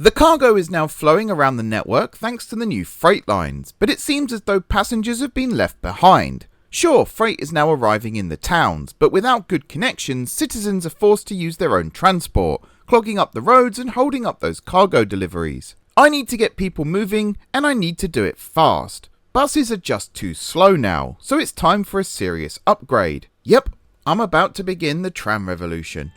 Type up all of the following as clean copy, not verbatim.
The cargo is now flowing around the network thanks to the new freight lines, but it seems as though passengers have been left behind. Sure, freight is now arriving in the towns, but without good connections, citizens are forced to use their own transport, clogging up the roads and holding up those cargo deliveries. I need to get people moving, and I need to do it fast. Buses are just too slow now, so it's time for a serious upgrade. Yep, I'm about to begin the tram revolution.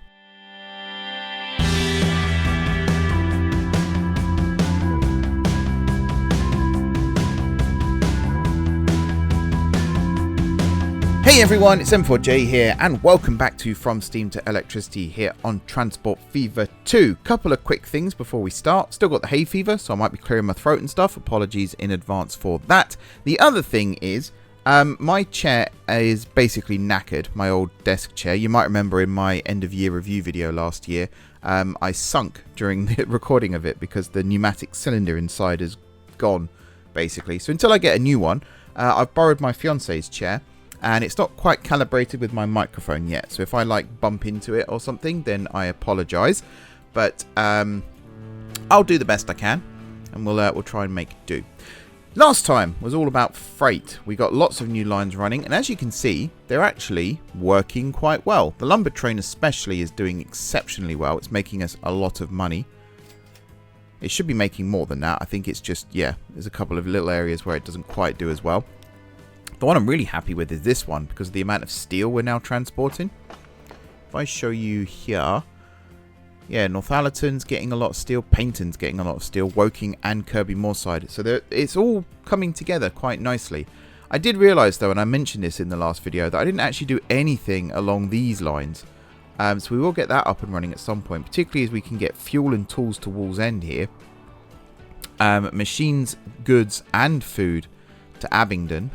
Hey everyone, it's M4J here and welcome back to From Steam to Electricity here on Transport Fever 2. Couple of quick things before we start. Still got the hay fever, so I might be clearing my throat and stuff. Apologies in advance for that. The other thing is, my chair is basically knackered, my old desk chair. You might remember in my end of year review video last year, I sunk during the recording of it because the pneumatic cylinder inside is gone, basically. So until I get a new one, I've borrowed my fiance's chair. And it's not quite calibrated with my microphone yet. So if I bump into it or something, then I apologise. But I'll do the best I can. And we'll try and make do. Last time was all about freight. We got lots of new lines running. And as you can see, they're actually working quite well. The lumber train especially is doing exceptionally well. It's making us a lot of money. It should be making more than that. I think it's just, yeah, there's a couple of little areas where it doesn't quite do as well. The one I'm really happy with is this one because of the amount of steel we're now transporting. If I show you here, yeah, Northallerton's getting a lot of steel, Paignton's getting a lot of steel, Woking and Kirby Moorside. So it's all coming together quite nicely. I did realise though, and I mentioned this in the last video, that I didn't actually do anything along these lines. So we will get that up and running at some point, particularly as we can get fuel and tools to Wall's End here. Machines, goods and food to Abingdon.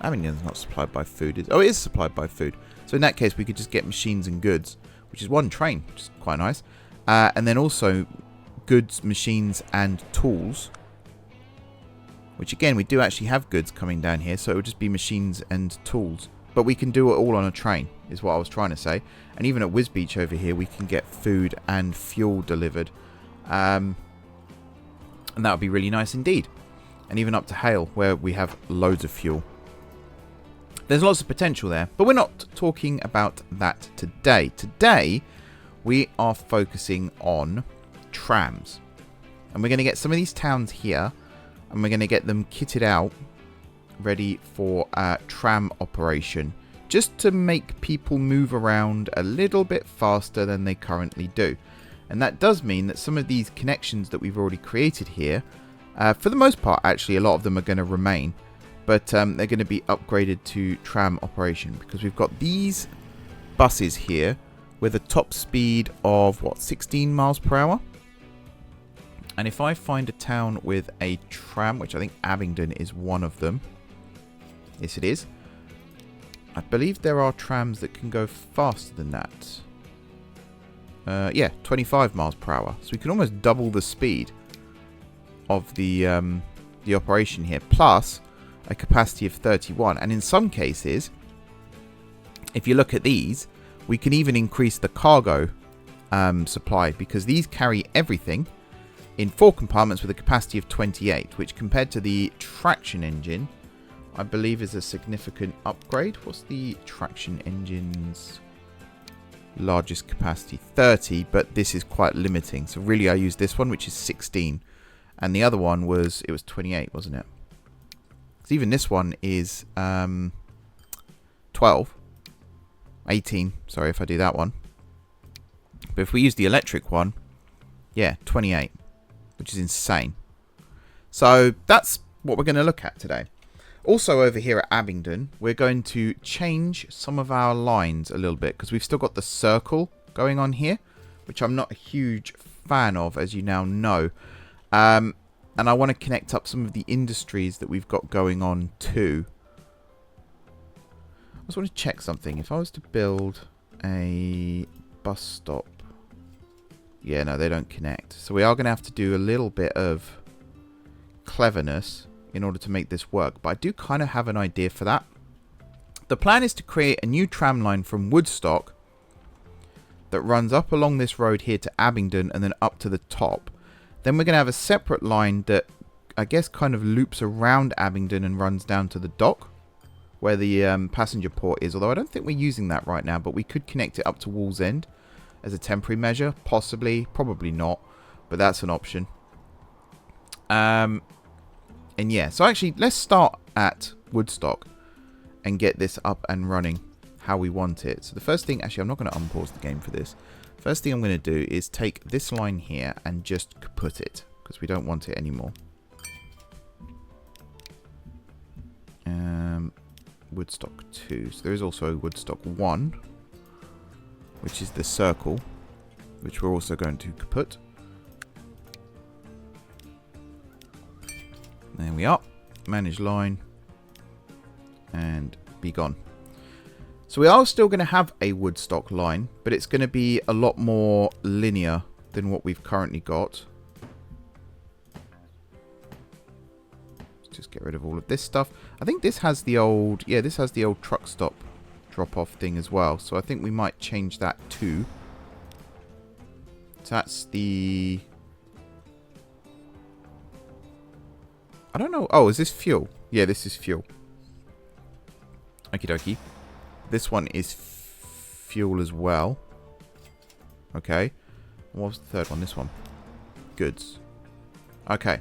Abingdon's not supplied by food. Oh, it is supplied by food. So in that case, we could just get machines and goods, which is one train, which is quite nice. And then also goods, machines, and tools. Which again, we do actually have goods coming down here, so it would just be machines and tools. But we can do it all on a train, is what I was trying to say. And even at Wisbeach over here, we can get food and fuel delivered. And that would be really nice indeed. And even up to Hale, where we have loads of fuel. There's lots of potential there, but we're not talking about that today. Today, we are focusing on trams. And we're going to get some of these towns here, and we're going to get them kitted out, ready for a tram operation, just to make people move around a little bit faster than they currently do. And that does mean that some of these connections that we've already created here, for the most part, actually, a lot of them are going to remain. But they're going to be upgraded to tram operation because we've got these buses here with a top speed of, 16 miles per hour? And if I find a town with a tram, which I think Abingdon is one of them. Yes, it is. I believe there are trams that can go faster than that. Yeah, 25 miles per hour. So we can almost double the speed of the operation here. Plus a capacity of 31, and in some cases, if you look at these, we can even increase the cargo supply because these carry everything in 4 compartments with a capacity of 28, which compared to the traction engine, I believe is a significant upgrade. What's the traction engine's largest capacity? 30, but this is quite limiting. So really I use this one, which is 16, and the other one was 28, wasn't it? Even this one is 12. 18, sorry if I do that one. But if we use the electric one, yeah, 28, which is insane. So that's what we're going to look at today. Also over here at Abingdon, we're going to change some of our lines a little bit because we've still got the circle going on here, which I'm not a huge fan of, as you now know. And I want to connect up some of the industries that we've got going on too. I just want to check something. If I was to build a bus stop. Yeah, no, they don't connect. So we are going to have to do a little bit of cleverness in order to make this work. But I do kind of have an idea for that. The plan is to create a new tram line from Woodstock that runs up along this road here to Abingdon and then up to the top. Then we're going to have a separate line that I guess kind of loops around Abingdon and runs down to the dock where the passenger port is. Although I don't think we're using that right now, but we could connect it up to Wallsend as a temporary measure. Possibly, probably not, but that's an option. And yeah, so actually let's start at Woodstock and get this up and running how we want it. So the first thing, actually I'm not going to unpause the game for this. First thing I'm going to do is take this line here and just kaput it, because we don't want it anymore. Woodstock 2. So there is also Woodstock 1, which is the circle, which we're also going to kaput. There we are. Manage line. And be gone. So we are still going to have a Woodstock line, but it's going to be a lot more linear than what we've currently got. Let's just get rid of all of this stuff. I think this has the old, yeah, this has the old truck stop drop-off thing as well. So I think we might change that too. So that's the... I don't know. Oh, is this fuel? Yeah, this is fuel. Okie dokie. This one is fuel as well. Okay. What was the third one? This one. Goods. Okay.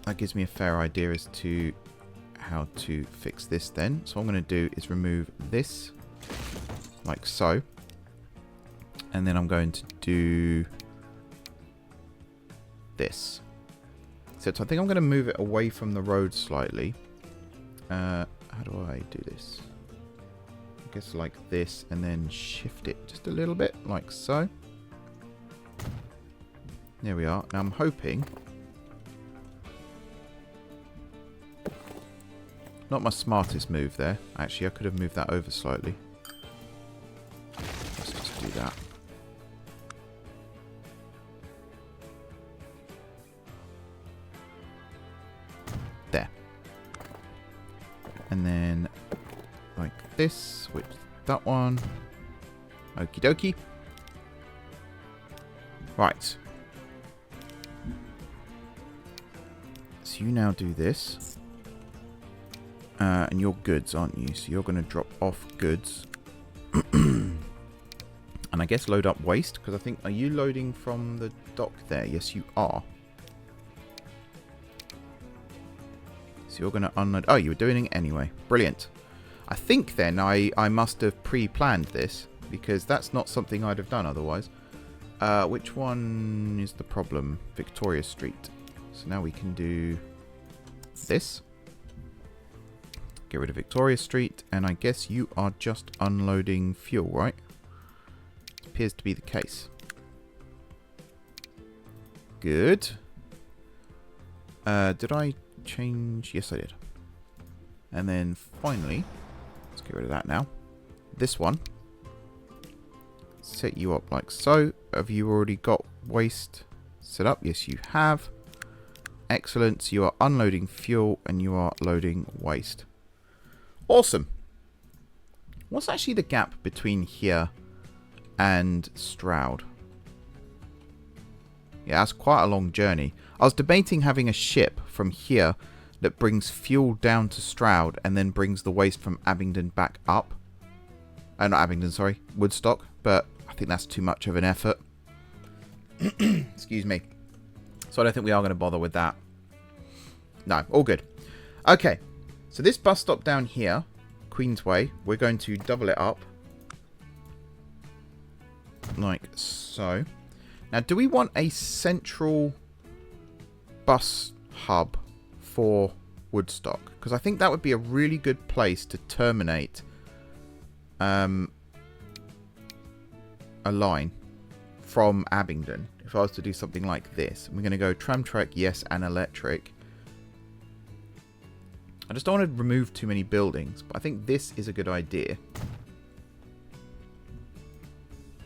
That gives me a fair idea as to how to fix this then. So what I'm going to do is remove this. Like so. And then I'm going to do this. So I think I'm going to move it away from the road slightly. How do I do this? I guess like this, and then shift it just a little bit, like so. There we are. Now I'm hoping... Not my smartest move there. Actually, I could have moved that over slightly. Let's just do that. There. And then like this, which that one. Okie dokie. Right. So you now do this. And you're goods, aren't you? So you're going to drop off goods. And I guess load up waste, because I think... Are you loading from the dock there? Yes, you are. So you're going to unload... Oh, you were doing it anyway. Brilliant. I think then I must have pre-planned this, because that's not something I'd have done otherwise. Which one is the problem? Victoria Street. So now we can do this. Get rid of Victoria Street, and I guess you are just unloading fuel, right? It appears to be the case. Good. Did I change? Yes, I did. And then finally, let's get rid of that now. This one. Set you up like so. Have you already got waste set up? Yes, you have. Excellent. So you are unloading fuel and you are loading waste. Awesome. What's actually the gap between here and Stroud? Yeah, that's quite a long journey. I was debating having a ship from here that brings fuel down to Stroud and then brings the waste from Abingdon back up. Not Abingdon, sorry. Woodstock. But I think that's too much of an effort. Excuse me. So I don't think we are going to bother with that. No, all good. Okay. So this bus stop down here, Queensway, we're going to double it up. Like so. Now, do we want a central bus hub for Woodstock? Because I think that would be a really good place to terminate a line from Abingdon. If I was to do something like this. We're going to go tram track, yes, and electric. I just don't want to remove too many buildings, but I think this is a good idea.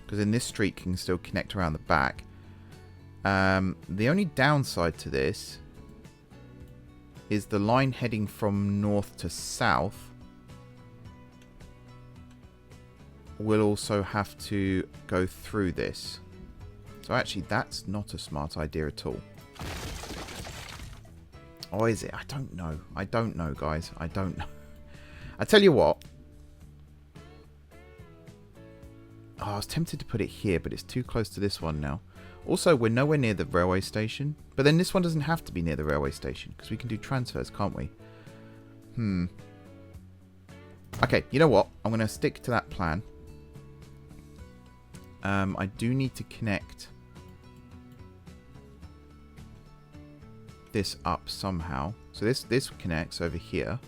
Because then this street can still connect around the back. The only downside to this is the line heading from north to south will also have to go through this. So actually, that's not a smart idea at all. Or is it? I don't know. I don't know, guys. I don't know. I tell you what. Oh, I was tempted to put it here, but it's too close to this one now. Also, we're nowhere near the railway station. But then this one doesn't have to be near the railway station, because we can do transfers, can't we? Okay, you know what? I'm going to stick to that plan. I do need to connect this up somehow. So this connects over here.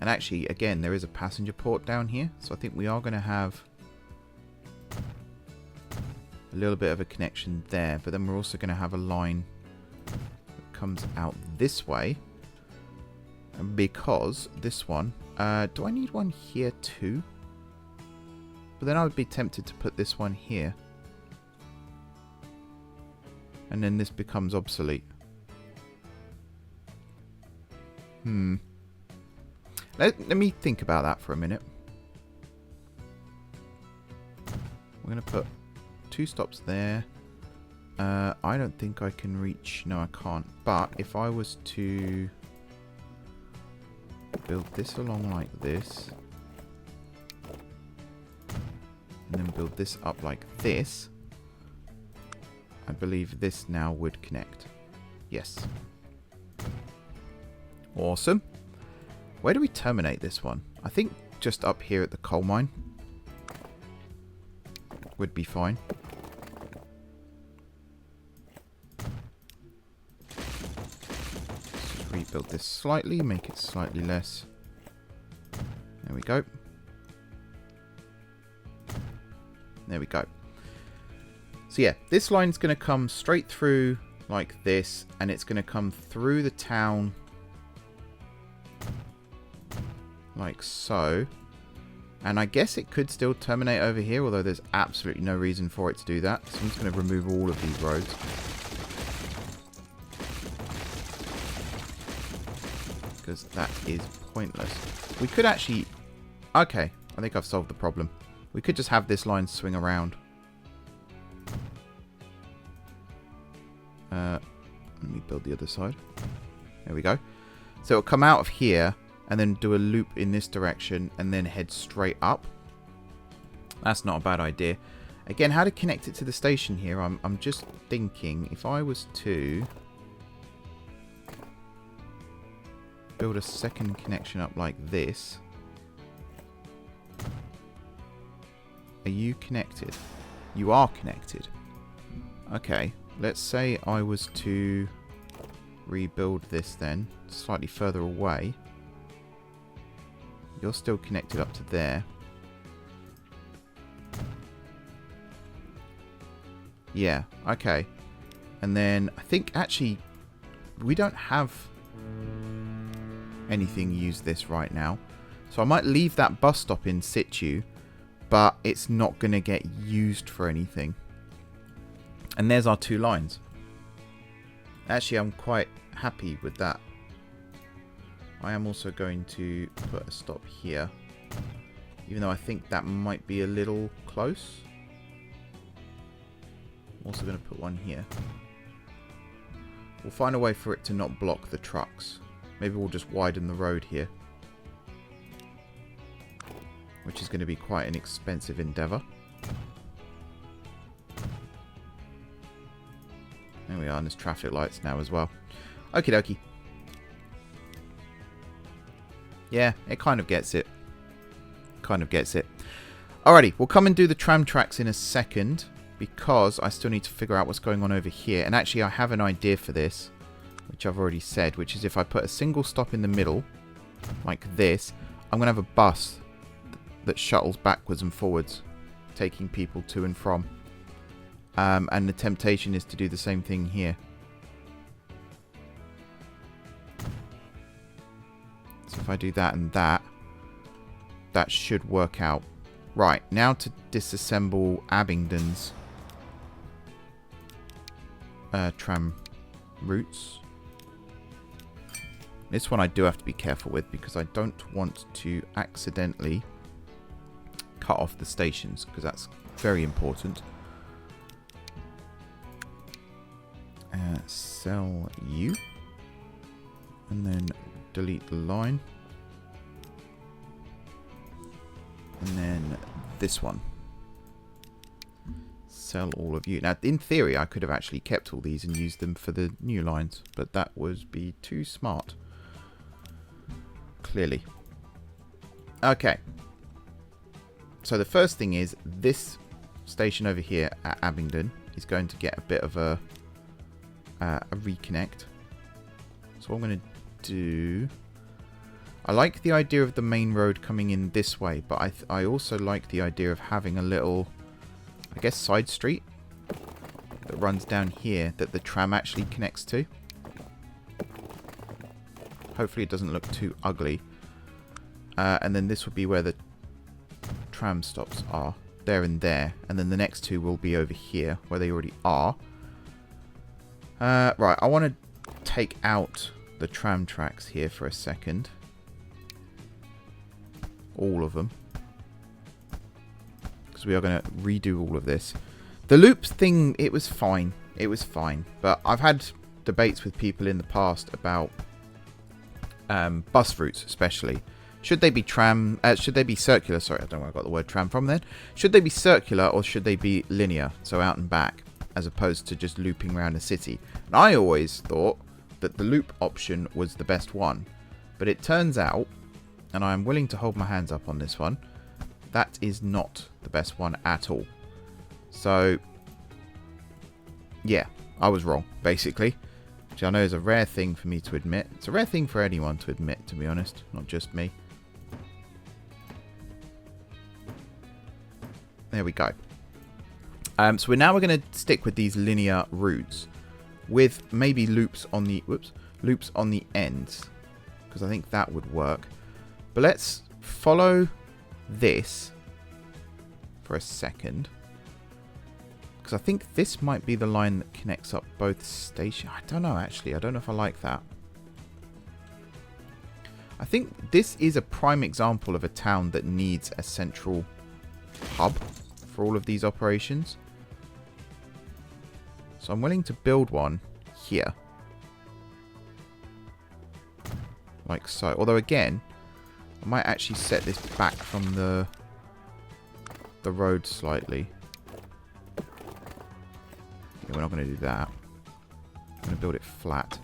And actually, again, there is a passenger port down here. So I think we are going to have a little bit of a connection there. But then we're also going to have a line that comes out this way. Because this one... do I need one here too? But then I would be tempted to put this one here. And then this becomes obsolete. Let me think about that for a minute. We're going to put 2 stops there. I don't think I can reach... No, I can't. But if I was to build this along like this, and then build this up like this, I believe this now would connect. Yes. Awesome. Where do we terminate this one? I think just up here at the coal mine would be fine. Let's just rebuild this slightly, make it slightly less. There we go. There we go. So yeah, this line's going to come straight through like this, and it's going to come through the town like so. And I guess it could still terminate over here, although there's absolutely no reason for it to do that. So I'm just going to remove all of these roads. Because that is pointless. We could actually... Okay, I think I've solved the problem. We could just have this line swing around. Let me build the other side. There we go. So it'll come out of here and then do a loop in this direction and then head straight up. That's not a bad idea. Again, how to connect it to the station here, I'm just thinking if I was to build a second connection up like this. Are you connected? You are connected. Okay, let's say I was to rebuild this then, slightly further away. You're still connected up to there. Yeah, okay. And then I think actually we don't have anything use this right now. So I might leave that bus stop in situ, but it's not going to get used for anything. And there's our 2 lines. Actually, I'm quite happy with that. I am also going to put a stop here, even though I think that might be a little close. I'm also going to put one here. We'll find a way for it to not block the trucks. Maybe we'll just widen the road here, which is going to be quite an expensive endeavour. There we are, and there's traffic lights now as well. Okie dokie. Yeah, it kind of gets it. Kind of gets it. Alrighty, we'll come and do the tram tracks in a second, because I still need to figure out what's going on over here. And actually, I have an idea for this, which I've already said, which is if I put a single stop in the middle, like this, I'm going to have a bus that shuttles backwards and forwards, taking people to and from. And the temptation is to do the same thing here. So if I do that and that, that should work out. Right, now to disassemble Abingdon's tram routes. This one I do have to be careful with because I don't want to accidentally cut off the stations, because that's very important. sell you. And then delete the line. And then this one. Sell all of you. Now, in theory, I could have actually kept all these and used them for the new lines. But that would be too smart. Clearly. Okay. So the first thing is this station over here at Abingdon is going to get a bit of a reconnect. So what I'm going to do... I like the idea of the main road coming in this way, but I also like the idea of having a little, I guess, side street that runs down here that the tram actually connects to. Hopefully it doesn't look too ugly. And then this would be where the tram stops are. There and there. And then the next two will be over here, where they already are. Right, I want to take out the tram tracks here for a second. All of them. Because we are going to redo all of this. The loops thing, it was fine. It was fine. But I've had debates with people in the past about bus routes especially. Should they be should they be circular? Sorry, I don't know where I got the word tram from then. Should they be circular or should they be linear? So out and back, as opposed to just looping around the city. And I always thought that the loop option was the best one. But it turns out, and I am willing to hold my hands up on this one, that is not the best one at all. So, yeah, I was wrong, basically. Which I know is a rare thing for me to admit. It's a rare thing for anyone to admit, to be honest. Not just me. There we go. So we're going to stick with these linear routes. With maybe loops on the... Whoops. Loops on the ends. Because I think that would work. But let's follow this for a second. Because I think this might be the line that connects up both stations. I don't know, actually. I don't know if I like that. I think this is a prime example of a town that needs a central hub for all of these operations. So I'm willing to build one here. Like so. Although, again, I might actually set this back from the road slightly. Yeah, we're not going to do that. I'm going to build it flat.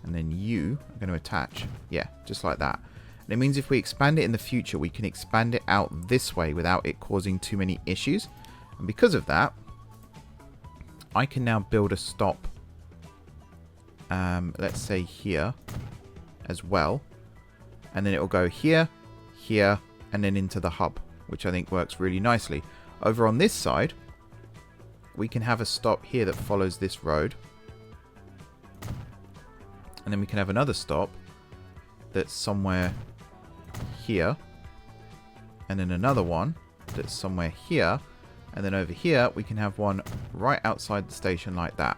And then you are going to attach. Yeah, just like that. And it means if we expand it in the future, we can expand it out this way without it causing too many issues. And because of that, I can now build a stop, let's say here as well. And then it will go here, here, and then into the hub, which I think works really nicely. Over on this side, we can have a stop here that follows this road. And then we can have another stop that's somewhere here. And then another one that's somewhere here. And then over here, we can have one right outside the station like that.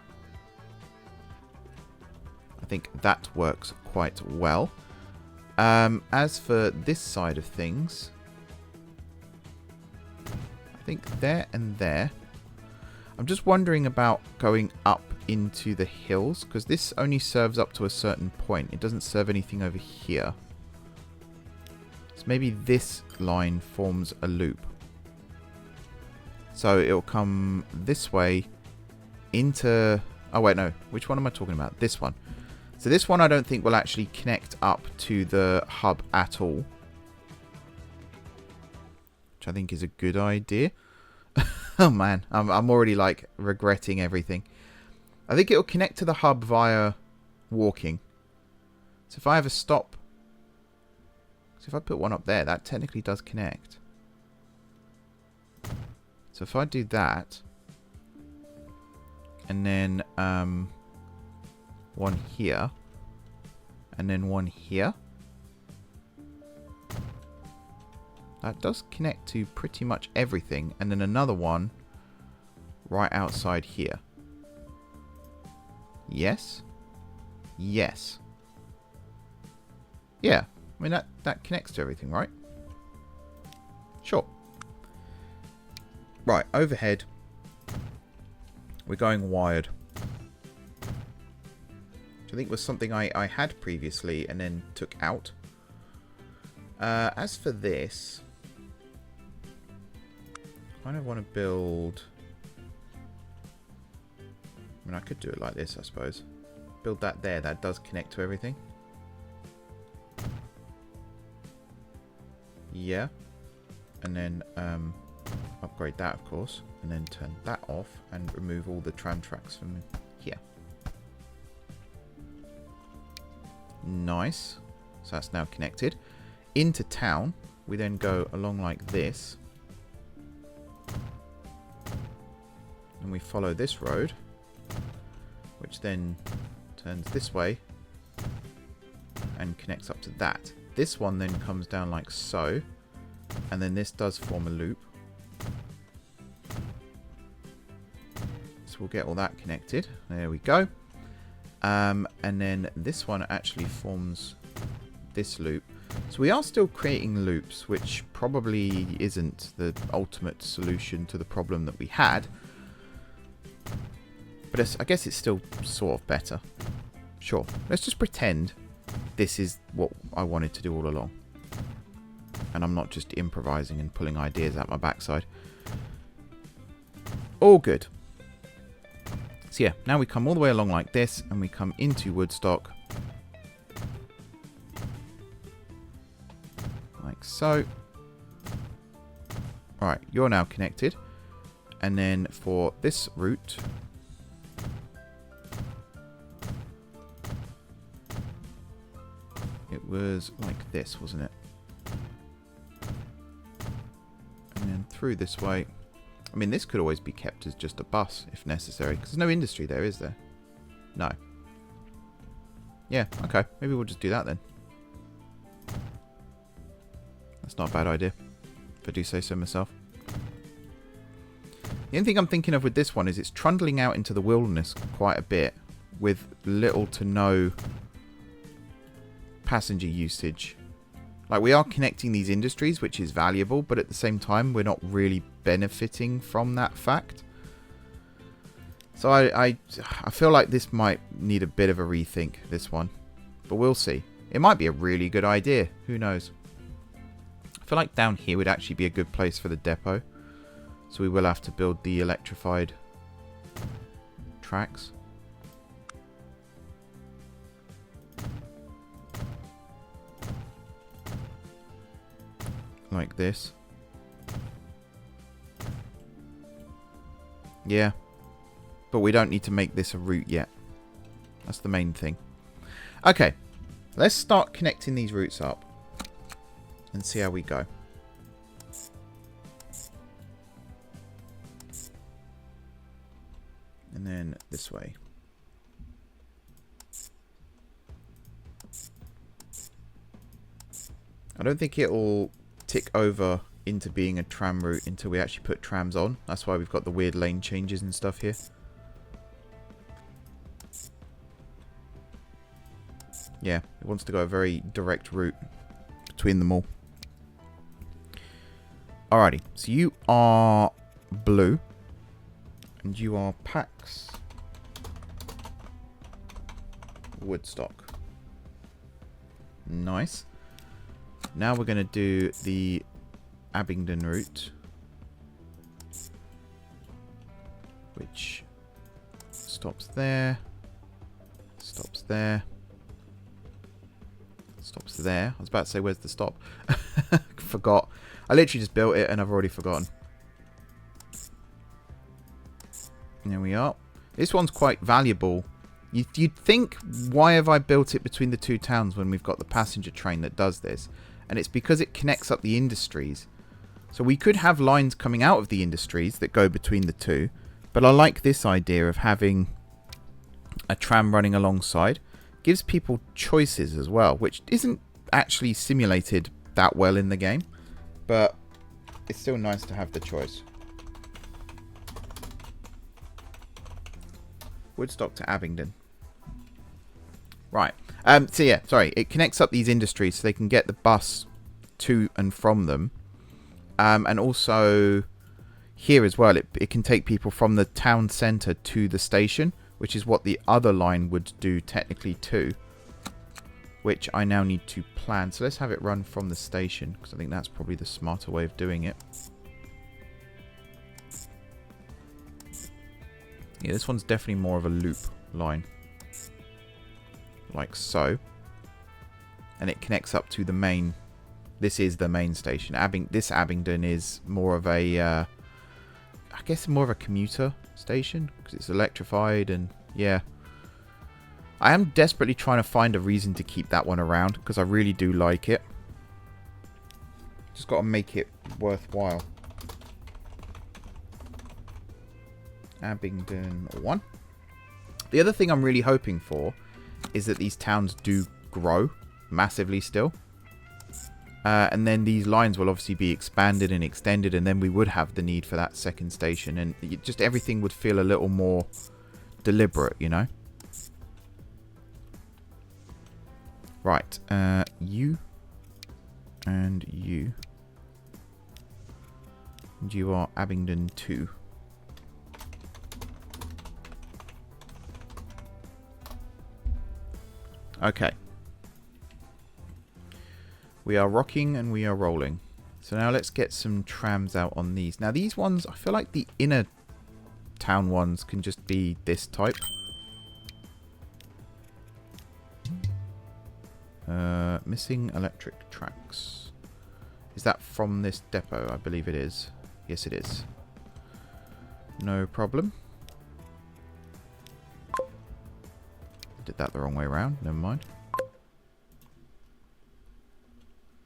I think that works quite well. As for this side of things, I think there and there. I'm just wondering about going up into the hills, because this only serves up to a certain point. It doesn't serve anything over here. So maybe this line forms a loop. So it'll come this way into... Oh, wait, no. Which one am I talking about? This one. So this one I don't think will actually connect up to the hub at all. Which I think is a good idea. Oh, man. I'm already, like, regretting everything. I think it'll connect to the hub via walking. So if I have a stop... So if I put one up there, that technically does connect. So if I do that, and then one here, and then one here, that does connect to pretty much everything, and then another one right outside here. Yes? Yes. Yeah, I mean that connects to everything, right? Sure. Right, overhead. We're going wired. I think was something I had previously and then took out. As for this, I kind of want to build... I mean, I could do it like this, I suppose. Build that there. That does connect to everything. Yeah. And then upgrade that, of course. And then turn that off and remove all the tram tracks from here. Nice. So that's now connected. Into town, we then go along like this. And we follow this road, which then turns this way and connects up to that. This one then comes down like so, and then this does form a loop. So we'll get all that connected. There we go. And then this one actually forms this loop. So we are still creating loops, which probably isn't the ultimate solution to the problem that we had. But I guess it's still sort of better. Sure. Let's just pretend this is what I wanted to do all along. And I'm not just improvising and pulling ideas out my backside. All good. So yeah, now we come all the way along like this, and we come into Woodstock. Like so. Alright, you're now connected. And then for this route... it was like this, wasn't it? And then through this way. I mean, this could always be kept as just a bus, if necessary. Because there's no industry there, is there? No. Yeah, okay. Maybe we'll just do that then. That's not a bad idea, if I do say so myself. The only thing I'm thinking of with this one is it's trundling out into the wilderness quite a bit with little to no passenger usage. Like, we are connecting these industries, which is valuable, but at the same time, we're not really benefiting from that fact. So I feel like this might need a bit of a rethink, this one. But we'll see. It might be a really good idea. Who knows? I feel like down here would actually be a good place for the depot. So we will have to build the electrified tracks. Like this. Yeah. But we don't need to make this a route yet. That's the main thing. Okay. Let's start connecting these routes up. And see how we go. And then this way. I don't think it'll tick over into being a tram route until we actually put trams on. That's why we've got the weird lane changes and stuff here. Yeah, it wants to go a very direct route between them all. Alrighty, so you are blue. And you are Pax Woodstock. Nice. Now we're going to do the Abingdon route, which stops there, stops there, stops there. I was about to say, where's the stop? Forgot. I literally just built it and I've already forgotten. There we are. This one's quite valuable. You'd think, why have I built it between the two towns when we've got the passenger train that does this? And it's because it connects up the industries. So we could have lines coming out of the industries that go between the two. But I like this idea of having a tram running alongside. Gives people choices as well, which isn't actually simulated that well in the game. But it's still nice to have the choice. Woodstock to Abingdon. Right. So yeah, sorry. It connects up these industries so they can get the bus to and from them. And also here as well, it can take people from the town centre to the station, which is what the other line would do technically too, which I now need to plan. So let's have it run from the station, because I think that's probably the smarter way of doing it. Yeah, this one's definitely more of a loop line. Like so. And it connects up to the main. This is the main station. This Abingdon is more of a, I guess more of a commuter station, because it's electrified and, yeah. I am desperately trying to find a reason to keep that one around, because I really do like it. Just got to make it worthwhile. Abingdon 1. The other thing I'm really hoping for is that these towns do grow massively still. And then these lines will obviously be expanded and extended, and then we would have the need for that second station, and just everything would feel a little more deliberate, you know? Right, you and you. And you are Abingdon 2. Okay. We are rocking and we are rolling. So now let's get some trams out on these. Now these ones, I feel like the inner town ones can just be this type. Missing electric tracks. Is that from this depot? I believe it is. Yes, it is. No problem. Did that the wrong way around. Never mind.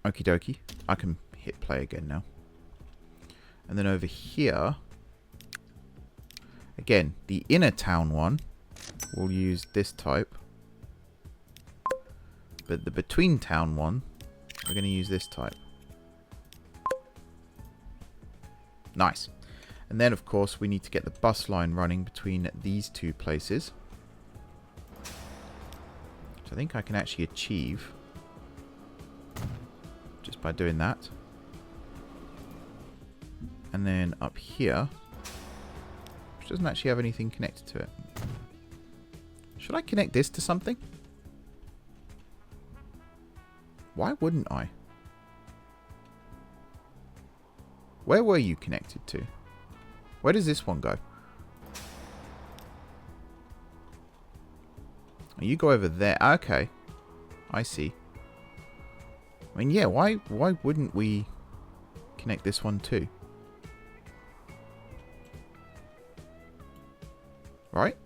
Okie dokie. I can hit play again now. And then over here, again, the inner town one will use this type. But the between town one, we're going to use this type. Nice. And then, of course, we need to get the bus line running between these two places. Which I think I can actually achieve just by doing that. And then up here, which doesn't actually have anything connected to it. Should I connect this to something? Why wouldn't I? Where were you connected to? Where does this one go? Oh, you go over there. Okay. I see. I mean, yeah, why wouldn't we connect this one too? Right?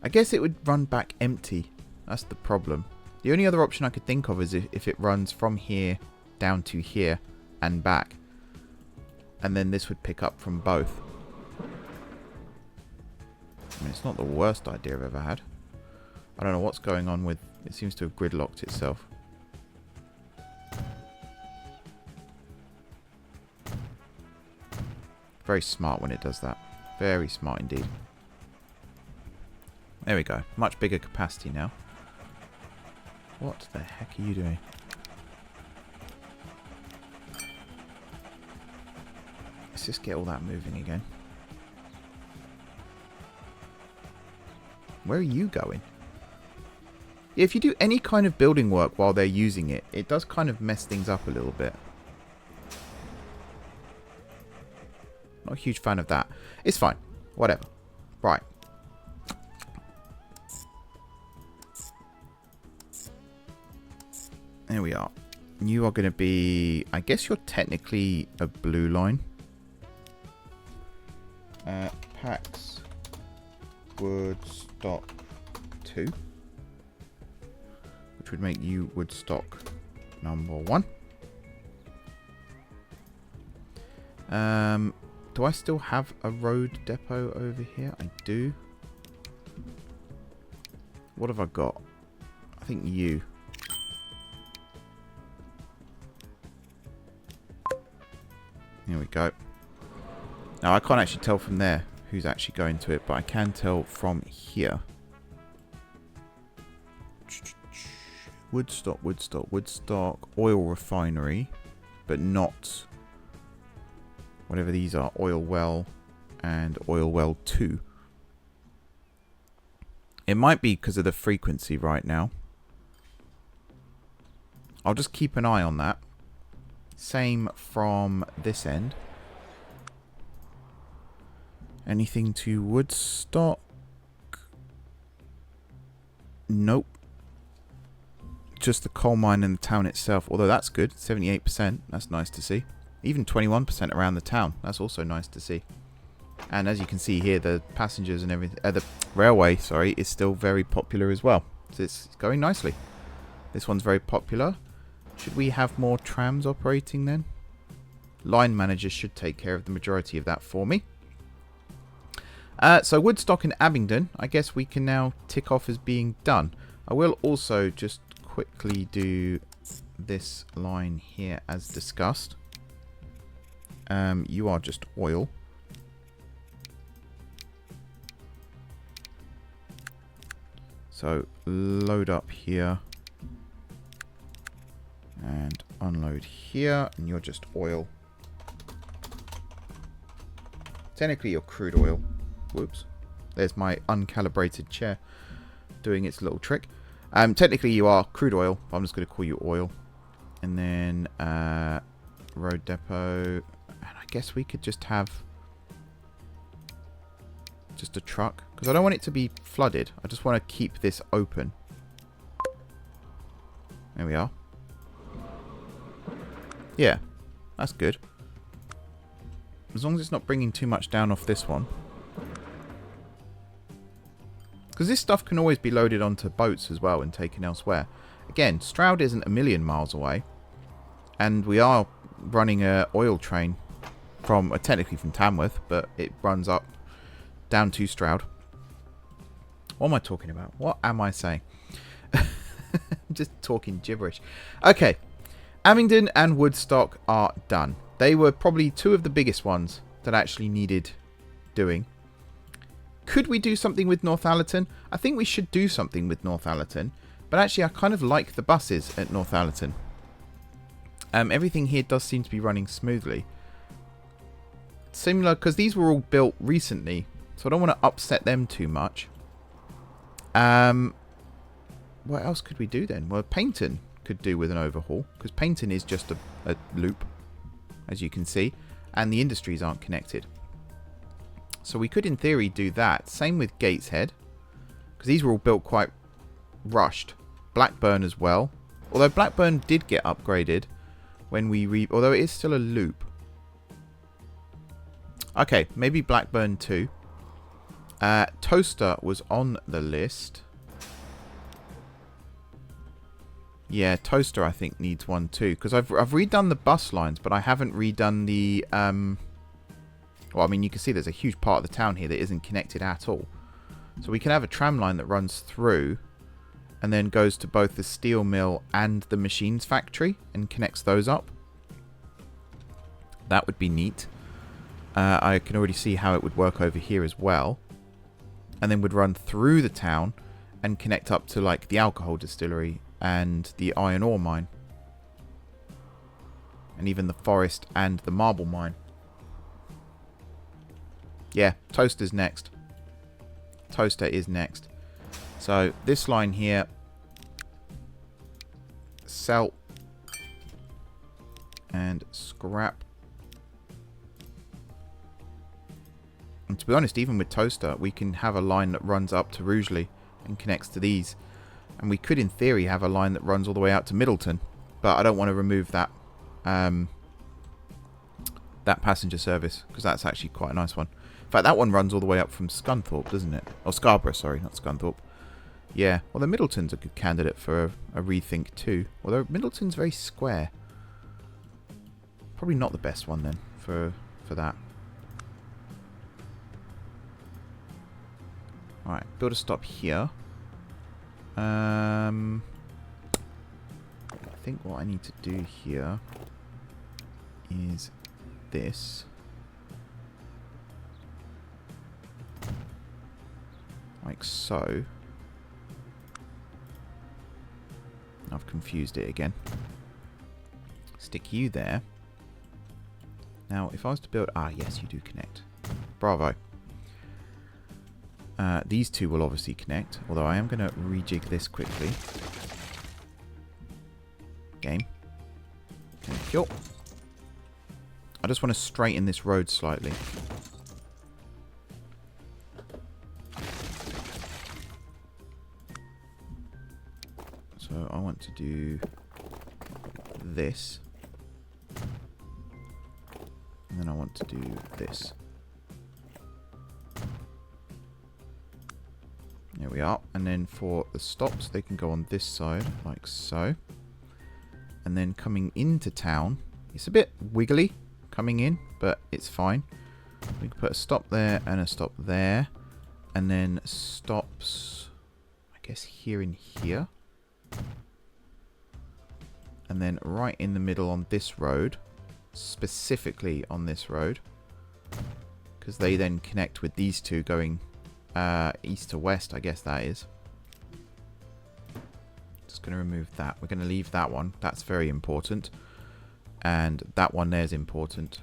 I guess it would run back empty. That's the problem. The only other option I could think of is if it runs from here down to here and back. And then this would pick up from both. I mean, it's not the worst idea I've ever had. I don't know what's going on with... It seems to have gridlocked itself. Very smart when it does that. Very smart indeed. There we go. Much bigger capacity now. What the heck are you doing? Let's just get all that moving again. Where are you going? If you do any kind of building work while they're using it, it does kind of mess things up a little bit. Not a huge fan of that. It's fine. Whatever. Right. There we are. You are going to be... I guess you're technically a blue line. Pax Woodstock 2. Which would make you Woodstock number 1. Do I still have a road depot over here? I do. What have I got? I think you. Here we go. Now, I can't actually tell from there who's actually going to it, but I can tell from here. Woodstock, Woodstock, Woodstock, oil refinery, but not Whatever these are, oil well and oil well 2. It might be because of the frequency right now. I'll just keep an eye on that. Same from this end. Anything to Woodstock? Nope. Just the coal mine and the town itself. Although that's good. 78%. That's nice to see. Even 21% around the town. That's also nice to see. And as you can see here, the passengers and everything, the railway, sorry, is still very popular as well. So it's going nicely. This one's very popular. Should we have more trams operating then? Line managers should take care of the majority of that for me. So Woodstock and Abingdon, I guess we can now tick off as being done. I will also just quickly do this line here as discussed. You are just oil. So load up here and unload here, and you're just oil. Technically you're crude oil. Whoops. There's my uncalibrated chair doing its little trick. Technically you are crude oil, but I'm just going to call you oil. And then road depot. And I guess we could just have just a truck, because I don't want it to be flooded. I just want to keep this open. There we are. Yeah, that's good. As long as it's not bringing too much down off this one. Because this stuff can always be loaded onto boats as well and taken elsewhere. Again, Stroud isn't a million miles away. And we are running a oil train from, technically from Tamworth, but it runs up down to Stroud. What am I talking about? What am I saying? I'm just talking gibberish. Okay. Abingdon and Woodstock are done. They were probably two of the biggest ones that actually needed doing. Could we do something with Northallerton? I think we should do something with Northallerton. But actually, I kind of like the buses at Northallerton. Everything here does seem to be running smoothly. Similar, because these were all built recently. So I don't want to upset them too much. What else could we do then? Well, Paynton could do with an overhaul. Because Paynton is just a loop, as you can see. And the industries aren't connected. So we could, in theory, do that. Same with Gateshead. Because these were all built quite rushed. Blackburn as well. Although Blackburn did get upgraded when we... although it is still a loop. Okay, maybe Blackburn too. Towcester was on the list. Yeah, Towcester I think needs one too. Because I've redone the bus lines, but I haven't redone the... well, I mean, you can see there's a huge part of the town here that isn't connected at all. So we can have a tram line that runs through and then goes to both the steel mill and the machines factory and connects those up. That would be neat. I can already see how it would work over here as well. And then would run through the town and connect up to like the alcohol distillery and the iron ore mine. And even the forest and the marble mine. Yeah, Towcester's next. Towcester is next. So this line here, sell and scrap. And to be honest, even with Towcester, we can have a line that runs up to Rugeley and connects to these. And we could, in theory, have a line that runs all the way out to Middleton. But I don't want to remove that that passenger service, because that's actually quite a nice one. In fact, that one runs all the way up from Scunthorpe, doesn't it? Or Scarborough, sorry, not Scunthorpe. Yeah, well, the Middleton's a good candidate for a rethink too. Although Middleton's very square. Probably not the best one then for that. Alright, build a stop here. I think what I need to do here is this. Like so. I've confused it again. Stick you there. Now, if I was to build... Ah, yes, you do connect. Bravo. These two will obviously connect, although I am going to rejig this quickly. Game. Thank you. I just want to straighten this road slightly. So I want to do this. And then I want to do this. There we are. And then for the stops, they can go on this side, like so. And then coming into town, it's a bit wiggly coming in, but it's fine. We can put a stop there and a stop there. And then stops, I guess, here and here. And then right in the middle on this road, specifically on this road, because they then connect with these two going east to west, I guess that is. Just going to remove that. We're going to leave that one. That's very important. And that one there is important.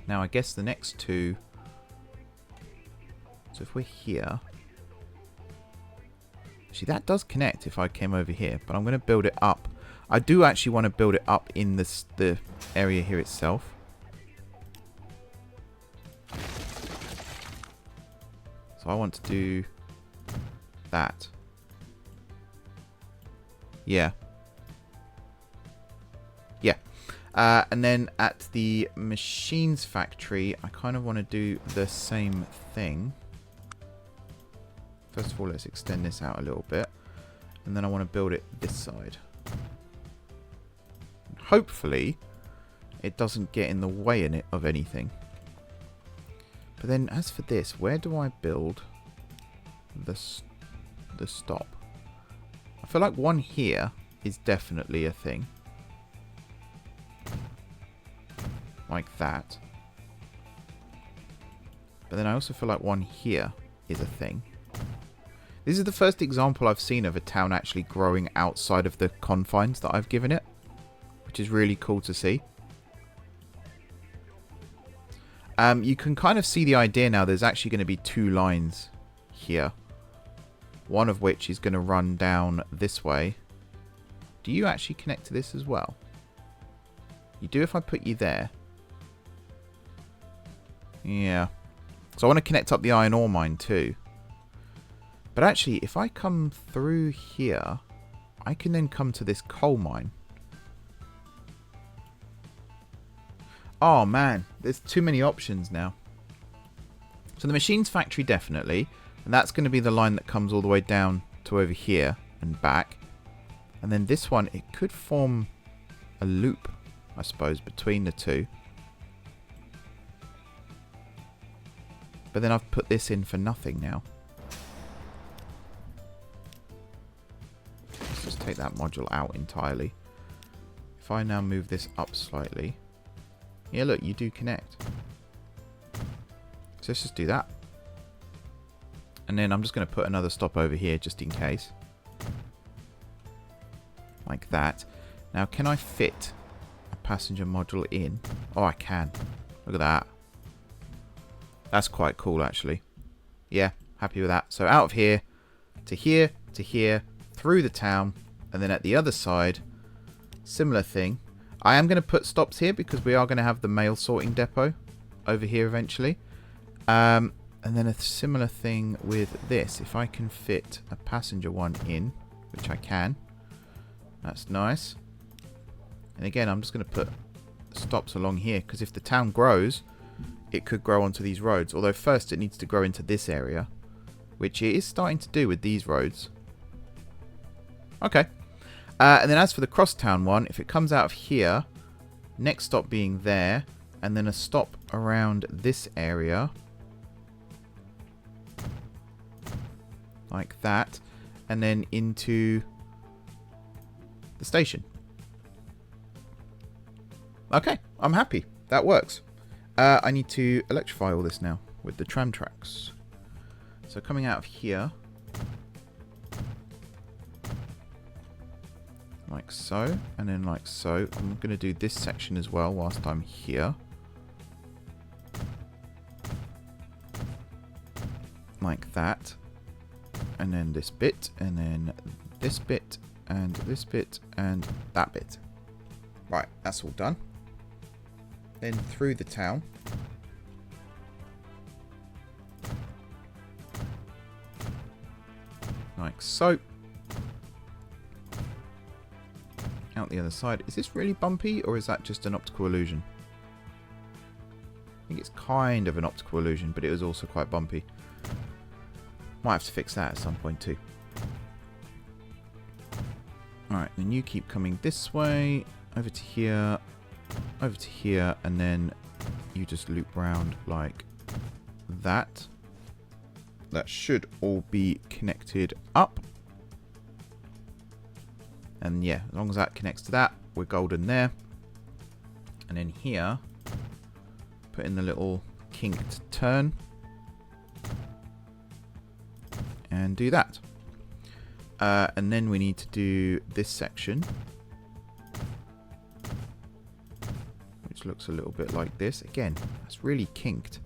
Now, I guess the next two... So if we're here... See, that does connect if I came over here, but I'm going to build it up. I do actually want to build it up in the area here itself. So I want to do that. Yeah. Yeah. And then at the machines factory, I kind of want to do the same thing. First of all, let's extend this out a little bit. And then I want to build it this side. Hopefully, it doesn't get in the way in it of anything. But then, as for this, where do I build the stop? I feel like one here is definitely a thing. Like that. But then I also feel like one here is a thing. This is the first example I've seen of a town actually growing outside of the confines that I've given it, which is really cool to see. You can kind of see the idea now. There's actually going to be two lines here. One of which is going to run down this way. Do you actually connect to this as well? You do if I put you there. Yeah. So I want to connect up the iron ore mine too. But actually, if I come through here, I can then come to this coal mine. Oh man, there's too many options now. So the machines factory definitely. And that's going to be the line that comes all the way down to over here and back. And then this one, it could form a loop, I suppose, between the two. But then I've put this in for nothing now. Let's just take that module out entirely. If I now move this up slightly. Yeah, look, you do connect. So let's just do that. And then I'm just going to put another stop over here just in case. Like that. Now, can I fit a passenger module in? Oh, I can. Look at that. That's quite cool, actually. Yeah, happy with that. So out of here, to here, through the town, and then at the other side, similar thing. I am going to put stops here because we are going to have the mail sorting depot over here eventually. And then a similar thing with this. If I can fit a passenger one in, which I can, that's nice. And again, I'm just going to put stops along here because if the town grows, it could grow onto these roads. Although first it needs to grow into this area, which it is starting to do with these roads. Okay. And then as for the crosstown one, if it comes out of here, next stop being there, and then a stop around this area. Like that. And then into the station. Okay, I'm happy. That works. I need to electrify all this now with the tram tracks. So coming out of here. Like so, and then like so. I'm going to do this section as well whilst I'm here. Like that. And then this bit, and then this bit, and this bit, and that bit. Right, that's all done. Then through the town. Like so. Out the other side. Is this really bumpy, or is that just an optical illusion? I think it's kind of an optical illusion, but it was also quite bumpy. Might have to fix that at some point too. Alright, then you keep coming this way, over to here, and then you just loop round like that. That should all be connected up. And yeah, as long as that connects to that, we're golden there. And then here, put in the little kinked turn. And do that. And then we need to do this section. Which looks a little bit like this. Again, that's really kinked.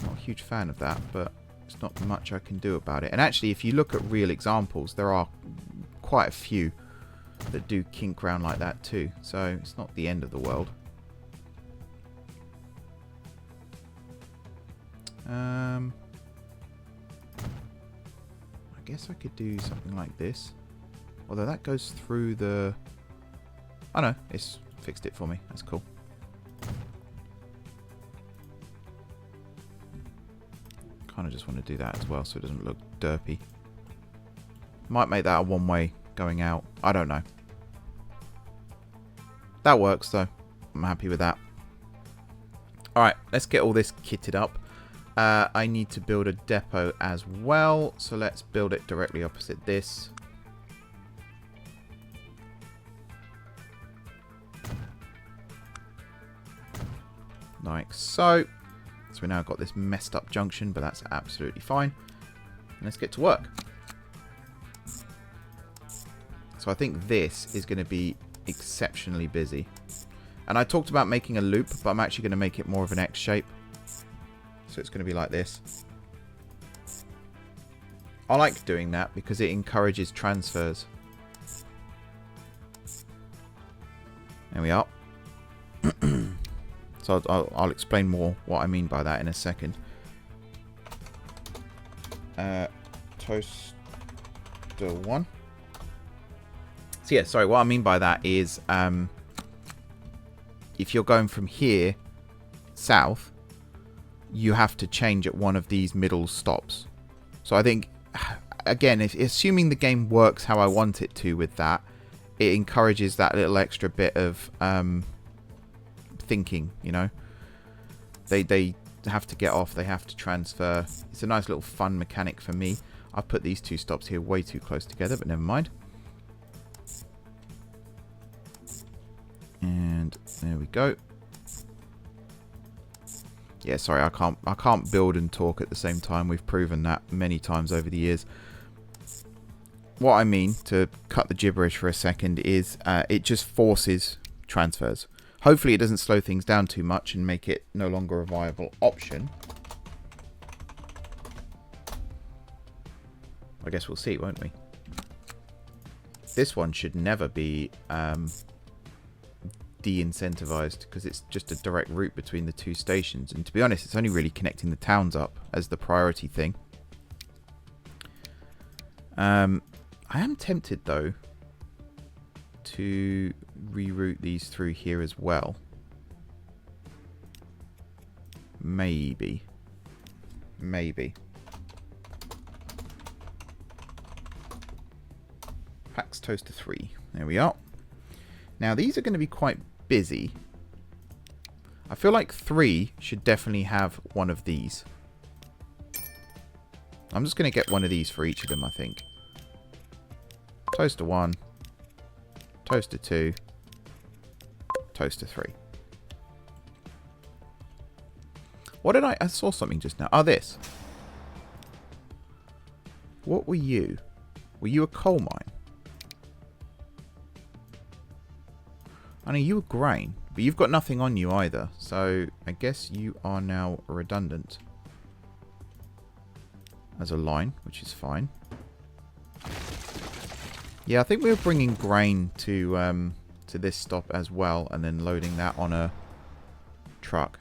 Not a huge fan of that, but there's not much I can do about it. And actually, if you look at real examples, there are quite a few that do kink round like that too. So it's not the end of the world. I guess I could do something like this. Although that goes through the... Oh no, it's fixed it for me. That's cool. Kind of just want to do that as well so it doesn't look derpy. Might make that a one-way going out. I don't know. That works though. I'm happy with that. Alright, let's get all this kitted up. I need to build a depot as well. So let's build it directly opposite this. Like so. So we now got this messed up junction, but that's absolutely fine. And let's get to work. So I think this is going to be exceptionally busy. And I talked about making a loop, but I'm actually going to make it more of an X shape. So it's going to be like this. I like doing that because it encourages transfers. There we are. So I'll explain more what I mean by that in a second. Toaster 1. So yeah, sorry, what I mean by that is if you're going from here south, you have to change at one of these middle stops. So I think, again, assuming the game works how I want it to with that, it encourages that little extra bit of thinking, you know. They have to get off, they have to transfer. It's a nice little fun mechanic for me. I've put these two stops here way too close together, but never mind. And there we go. Yeah, sorry, I can't build and talk at the same time. We've proven that many times over the years. What I mean, to cut the gibberish for a second, is it just forces transfers. Hopefully it doesn't slow things down too much and make it no longer a viable option. I guess we'll see, won't we? This one should never be de-incentivized because it's just a direct route between the two stations, and to be honest, it's only really connecting the towns up as the priority thing. I am tempted though to reroute these through here as well. Maybe Pax Toaster 3. There we are. Now these are going to be quite busy. I feel like 3 should definitely have one of these. I'm just going to get one of these for each of them, I think. Toaster 1. Toaster 2. Toaster 3. What did I saw something just now. Oh, this. What were you? Were you a coal mine? I know you were grain, but you've got nothing on you either. So I guess you are now redundant as a line, which is fine. Yeah, I think we were bringing grain to this stop as well, and then loading that on a truck.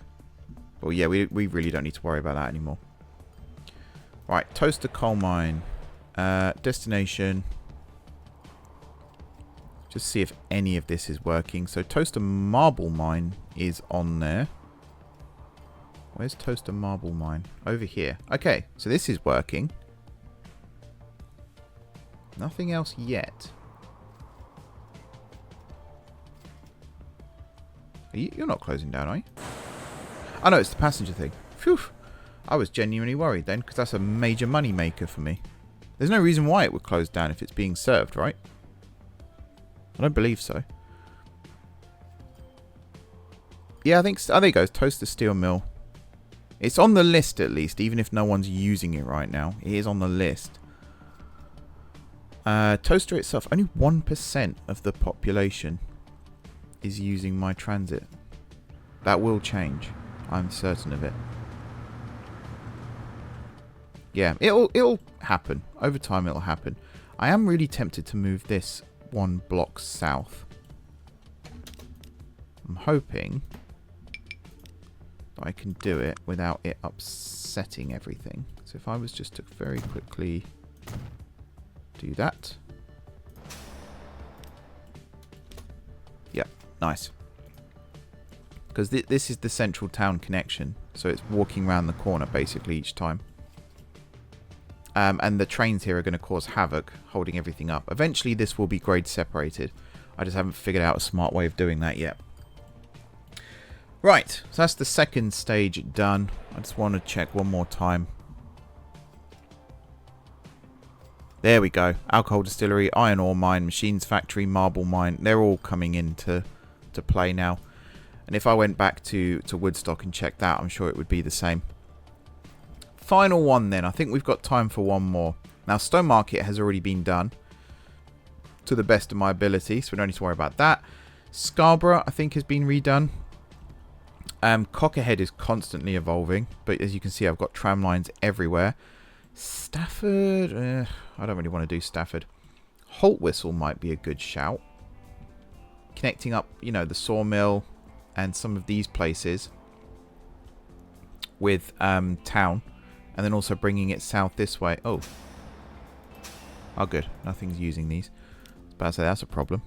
But yeah, we really don't need to worry about that anymore. Right, Towcester coal mine. Destination. Just see if any of this is working. So Towcester marble mine is on there. Where's Towcester marble mine? Over here. Okay, so this is working. Nothing else yet. You're not closing down, are you? Oh no, it's the passenger thing. Phew. I was genuinely worried then, because that's a major money maker for me. There's no reason why it would close down if it's being served, right? I don't believe so. Yeah, I think... Oh, there you go. Towcester steel mill. It's on the list at least, even if no one's using it right now. It is on the list. Towcester itself, only 1% of the population is using my transit. That will change. I'm certain of it. Yeah, it'll happen. Over time it'll happen. I am really tempted to move this one block south. I'm hoping that I can do it without it upsetting everything. So if I was just to very quickly do that. Yeah, nice. Because this is the central town connection. So it's walking around the corner basically each time. And the trains here are going to cause havoc, holding everything up. Eventually this will be grade separated. I just haven't figured out a smart way of doing that yet. Right, so that's the second stage done. I just want to check one more time. There we go. Alcohol distillery, iron ore mine, machines factory, marble mine. They're all coming into play now. And if I went back to Woodstock and checked that, I'm sure it would be the same. Final one then. I think we've got time for one more. Now, Stone Market has already been done to the best of my ability, so we don't need to worry about that. Scarborough, I think, has been redone. Cockerhead is constantly evolving, but as you can see, I've got tram lines everywhere. Stafford, I don't really want to do Stafford. Holt Whistle might be a good shout. Connecting up, you know, the sawmill and some of these places with town. And then also bringing it south this way. Oh, good. Nothing's using these. I was about to say that's a problem.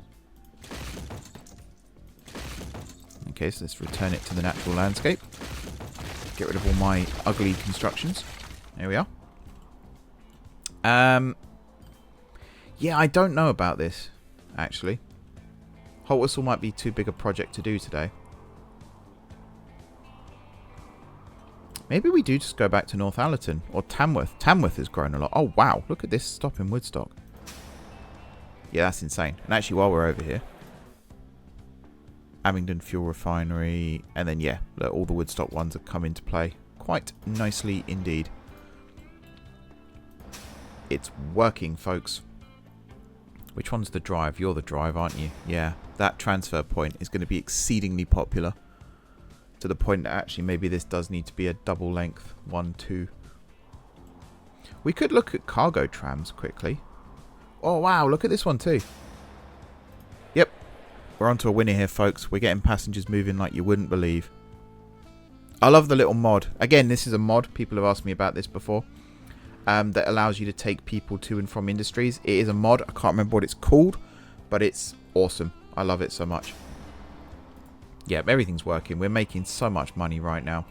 Okay, so let's return it to the natural landscape. Get rid of all my ugly constructions. There we are. Yeah, I don't know about this, actually. Holt Whistle might be too big a project to do today. Maybe we do just go back to Northallerton or Tamworth. Tamworth has grown a lot. Oh, wow. Look at this stop in Woodstock. Yeah, that's insane. And actually, while we're over here, Abingdon Fuel Refinery. And then, yeah, look, all the Woodstock ones have come into play quite nicely indeed. It's working, folks. Which one's the drive? You're the drive, aren't you? Yeah, that transfer point is going to be exceedingly popular. To the point that actually maybe this does need to be a double length 1, 2. We could look at cargo trams quickly. Oh wow, look at this one too. Yep, we're onto a winner here, folks. We're getting passengers moving like you wouldn't believe. I love the little mod. Again, this is a mod. People have asked me about this before. That allows you to take people to and from industries. It is a mod. I can't remember what it's called, but it's awesome. I love it so much. Yeah, everything's working. We're making so much money right now.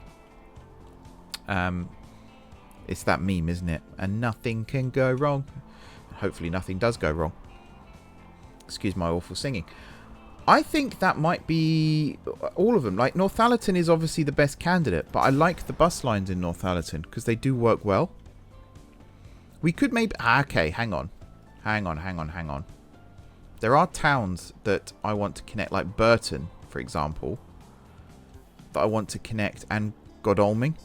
It's that meme, isn't it? And nothing can go wrong. Hopefully nothing does go wrong. Excuse my awful singing. I think that might be all of them. Like, Northallerton is obviously the best candidate, but I like the bus lines in Northallerton because they do work well. We could maybe... okay, hang on. Hang on. There are towns that I want to connect, like Burton, for example, that I want to connect, and Godalming,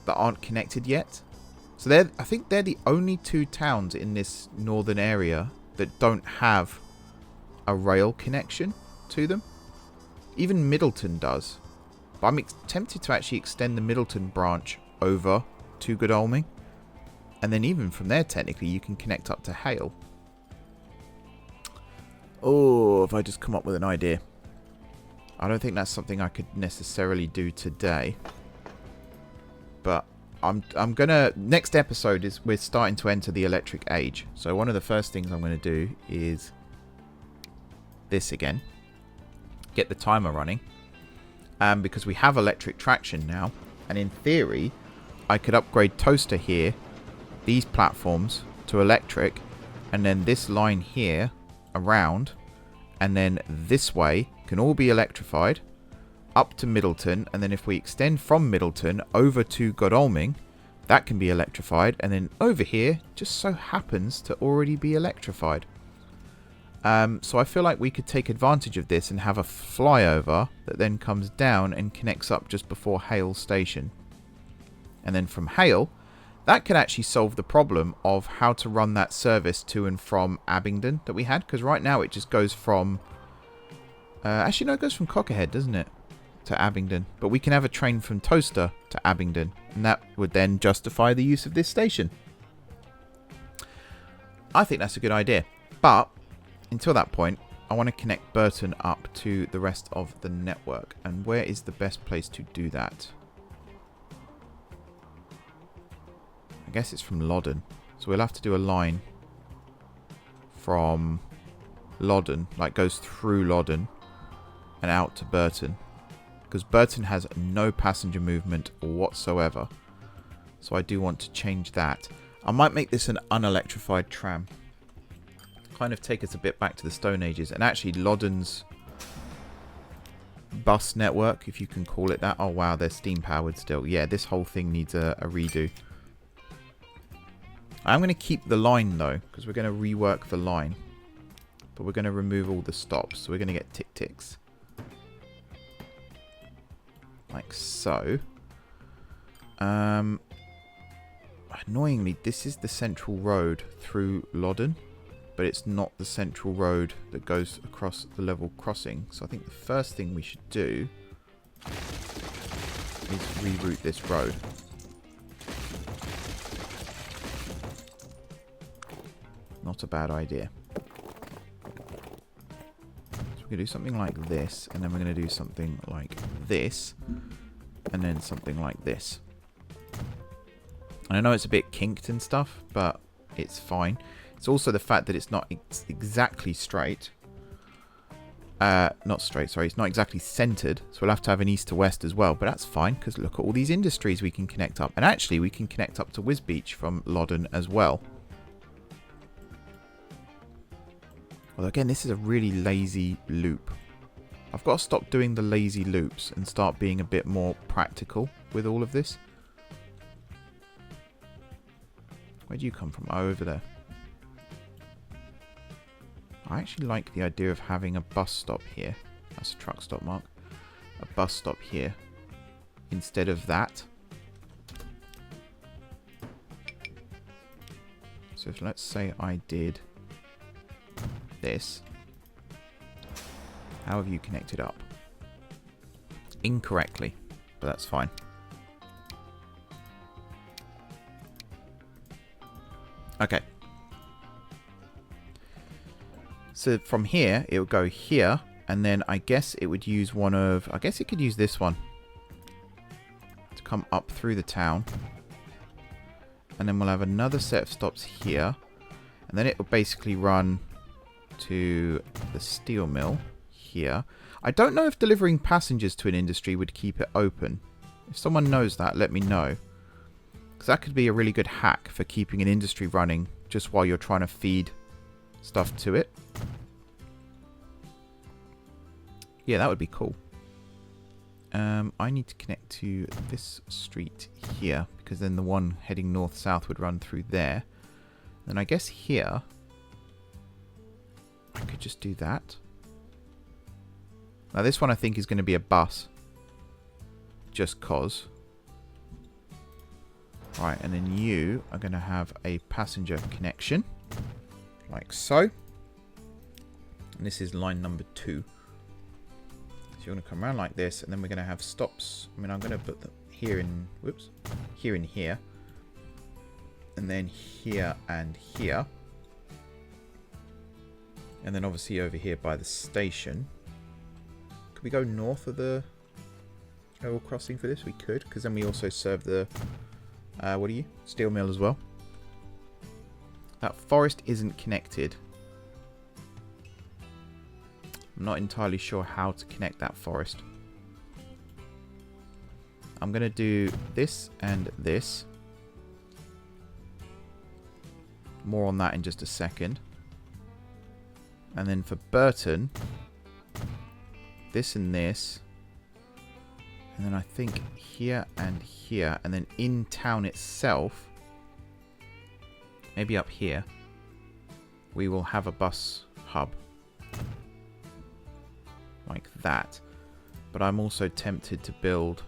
that aren't connected yet. So I think they're the only two towns in this northern area that don't have a rail connection. to them. Even Middleton does. But I'm tempted to actually extend the Middleton branch over to Godalming. And then even from there, technically, you can connect up to Hale. Oh, if I just come up with an idea. I don't think that's something I could necessarily do today. But I'm gonna... Next episode is we're starting to enter the electric age. So one of the first things I'm going to do is this again. Get the timer running. Because we have electric traction now. And in theory, I could upgrade Towcester here. These platforms to electric. And then this line here around. And then this way can all be electrified. Up to Middleton, and then if we extend from Middleton over to Godalming, that can be electrified, and then over here just so happens to already be electrified. So I feel like we could take advantage of this and have a flyover that then comes down and connects up just before Hale Station. And then from Hale, that could actually solve the problem of how to run that service to and from Abingdon that we had, because right now it just goes from... actually, no, it goes from Cockerhead, doesn't it? To Abingdon, but we can have a train from Towcester to Abingdon, and that would then justify the use of this station. I think that's a good idea, but until that point I want to connect Burton up to the rest of the network. And where is the best place to do that? I guess it's from Loddon, so we'll have to do a line from Loddon, like goes through Loddon and out to Burton. Because Burton has no passenger movement whatsoever. So I do want to change that. I might make this an unelectrified tram. Kind of take us a bit back to the Stone Ages. And actually Loddon's bus network, if you can call it that. Oh wow, they're steam powered still. Yeah, this whole thing needs a redo. I'm going to keep the line though, because we're going to rework the line. But we're going to remove all the stops. So we're going to get tick-ticks. Like so. Annoyingly, this is the central road through Loddon, but it's not the central road that goes across the level crossing. So I think the first thing we should do is reroute this road. Not a bad idea. We're going to do something like this, and then we're going to do something like this, and then something like this. And I know it's a bit kinked and stuff, but it's fine. It's also the fact that it's not exactly straight. Not straight, sorry. It's not exactly centered, so we'll have to have an east to west as well, but that's fine, because look at all these industries we can connect up. And actually, we can connect up to Wisbeach from Loddon as well. Although again, this is a really lazy loop. I've got to stop doing the lazy loops and start being a bit more practical with all of this. Where do you come from? Oh, over there. I actually like the idea of having a bus stop here. That's a truck stop, Mark. A bus stop here instead of that. So if, let's say I did this. How have you connected up? Incorrectly, but that's fine. Okay. So from here, it would go here, and then I guess it would use one of... I guess it could use this one to come up through the town. And then we'll have another set of stops here. And then it will basically run to the steel mill here. I don't know if delivering passengers to an industry would keep it open. If someone knows that, let me know. Because that could be a really good hack for keeping an industry running just while you're trying to feed stuff to it. Yeah, that would be cool. I need to connect to this street here, because then the one heading north-south would run through there. Then I guess here I could just do that. Now this one I think is going to be a bus. Just cause. Right, and then you are going to have a passenger connection. Like so. And this is line number 2. you're going to come around like this, and then we're going to have stops. I mean, I'm going to put them here in, whoops, here and here. And then here and here. And then obviously over here by the station. Could we go north of the level crossing for this? We could, because then we also serve the, what are you? Steel mill as well. That forest isn't connected. I'm not entirely sure how to connect that forest. I'm going to do this and this. More on that in just a second. And then for Burton, this and this. And then I think here and here. And then in town itself, maybe up here, we will have a bus hub. Like that. But I'm also tempted to build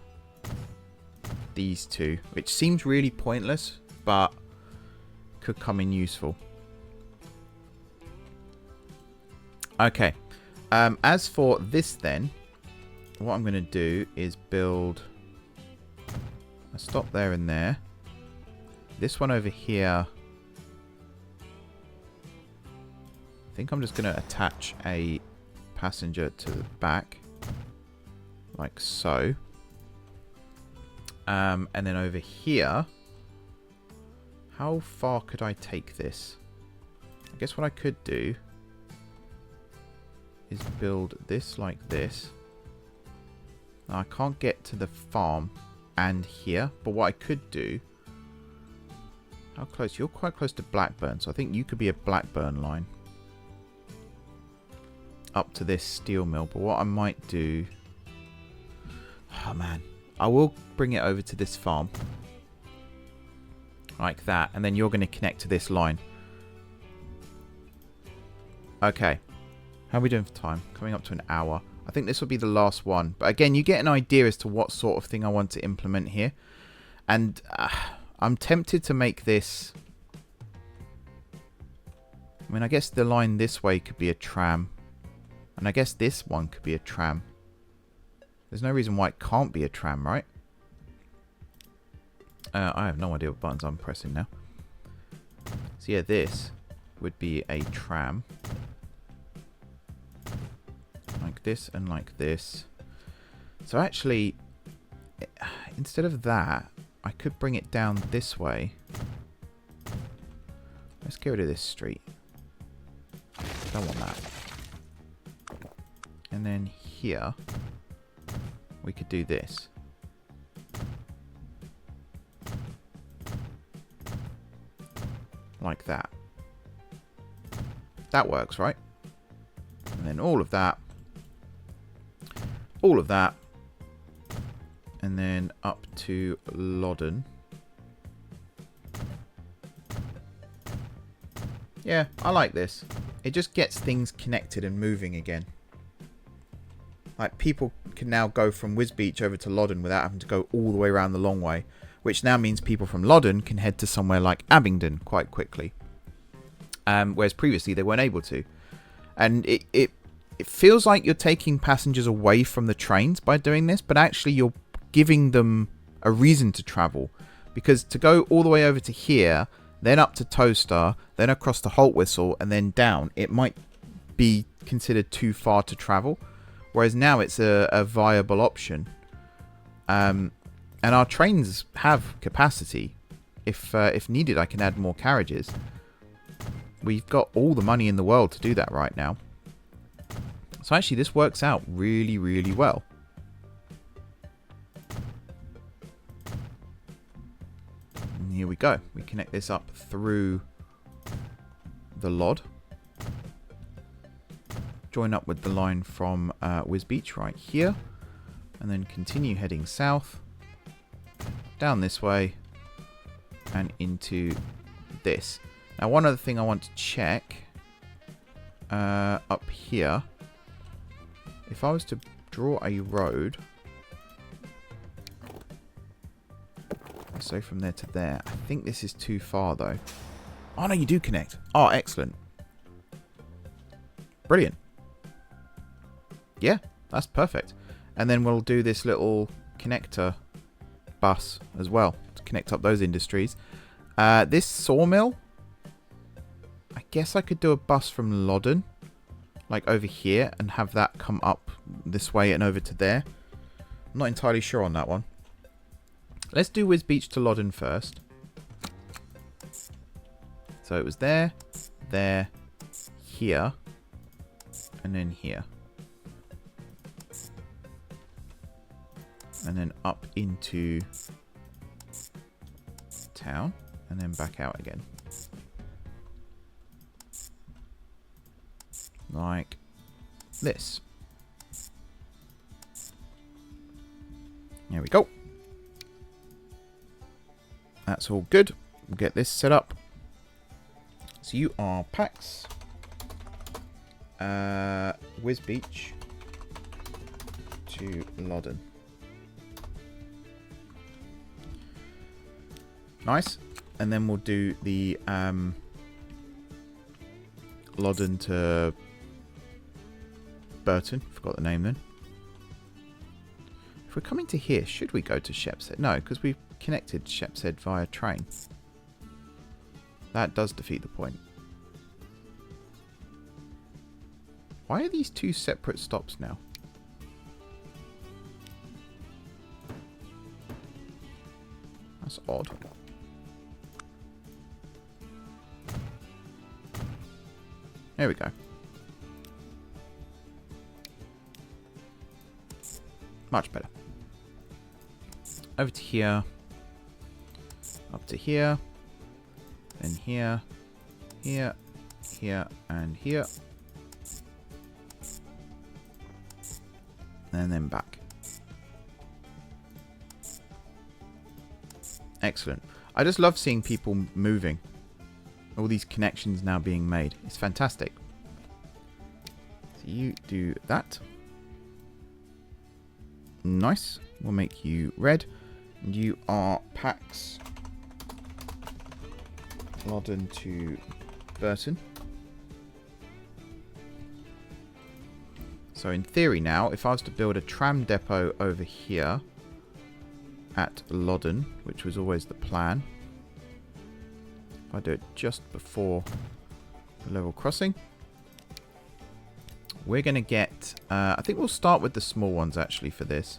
these two, which seems really pointless, but could come in useful. Okay. As for this then, what I'm going to do is build a stop there and there. This one over here, I think I'm just going to attach a passenger to the back. Like so. And then over here, how far could I take this? I guess what I could do is build this like this. Now, I can't get to the farm and here, but what I could do... How close? You're quite close to Blackburn, so I think you could be a Blackburn line. Up to this steel mill, but what I might do... Oh man. I will bring it over to this farm. Like that. And then you're going to connect to this line. Okay. How are we doing for time? Coming up to an hour. I think this will be the last one. But again, you get an idea as to what sort of thing I want to implement here. And I'm tempted to make this... I mean, I guess the line this way could be a tram. And I guess this one could be a tram. There's no reason why it can't be a tram, right? I have no idea what buttons I'm pressing now. So yeah, this would be a tram. Like this and like this. So actually, instead of that, I could bring it down this way. Let's get rid of this street. Don't want that. And then here, we could do this. Like that. That works, right? And then all of that. All of that. And then up to Loddon. Yeah, I like this. It just gets things connected and moving again. Like, people can now go from Wisbeach over to Loddon without having to go all the way around the long way. Which now means people from Loddon can head to somewhere like Abingdon quite quickly. Whereas previously they weren't able to. And it feels like you're taking passengers away from the trains by doing this. But actually you're giving them a reason to travel. Because to go all the way over to here, then up to Towcester, then across to Holtwhistle, and then down, it might be considered too far to travel. Whereas now it's a viable option. And our trains have capacity. If needed, I can add more carriages. We've got all the money in the world to do that right now. So actually, this works out really, really well. And here we go. We connect this up through the Lod. Join up with the line from Wisbeach right here. And then continue heading south. Down this way. And into this. Now, one other thing I want to check. Up here. If I was to draw a road. So from there to there. I think this is too far though. Oh no, you do connect. Oh, excellent. Brilliant. Yeah, that's perfect. And then we'll do this little connector bus as well to connect up those industries. This sawmill, I guess I could do a bus from Loddon, like over here, and have that come up this way and over to there. I'm not entirely sure on that one. Let's do Wisbeach to Loddon first. So it was there, here, and then here. And then up into town, and then back out again. Like this. There we go. That's all good. We'll get this set up. So you are Pax. Wisbeach to Loddon. Nice. And then we'll do the Loddon to Burton. Forgot the name then. If we're coming to here, should we go to Shepshead? No, because we've connected Shepshead via train. That does defeat the point. Why are these two separate stops now? That's odd. There we go. Much better. Over to here. Up to here. Then here. Here. Here. And here. And then back. Excellent. I just love seeing people moving. All these connections now being made. It's fantastic. So you do that. Nice. We'll make you red. And you are Pax. Loddon to Burton. So in theory now, if I was to build a tram depot over here at Loddon, which was always the plan. If I do it just before the level crossing, we're going to get... I think we'll start with the small ones actually for this.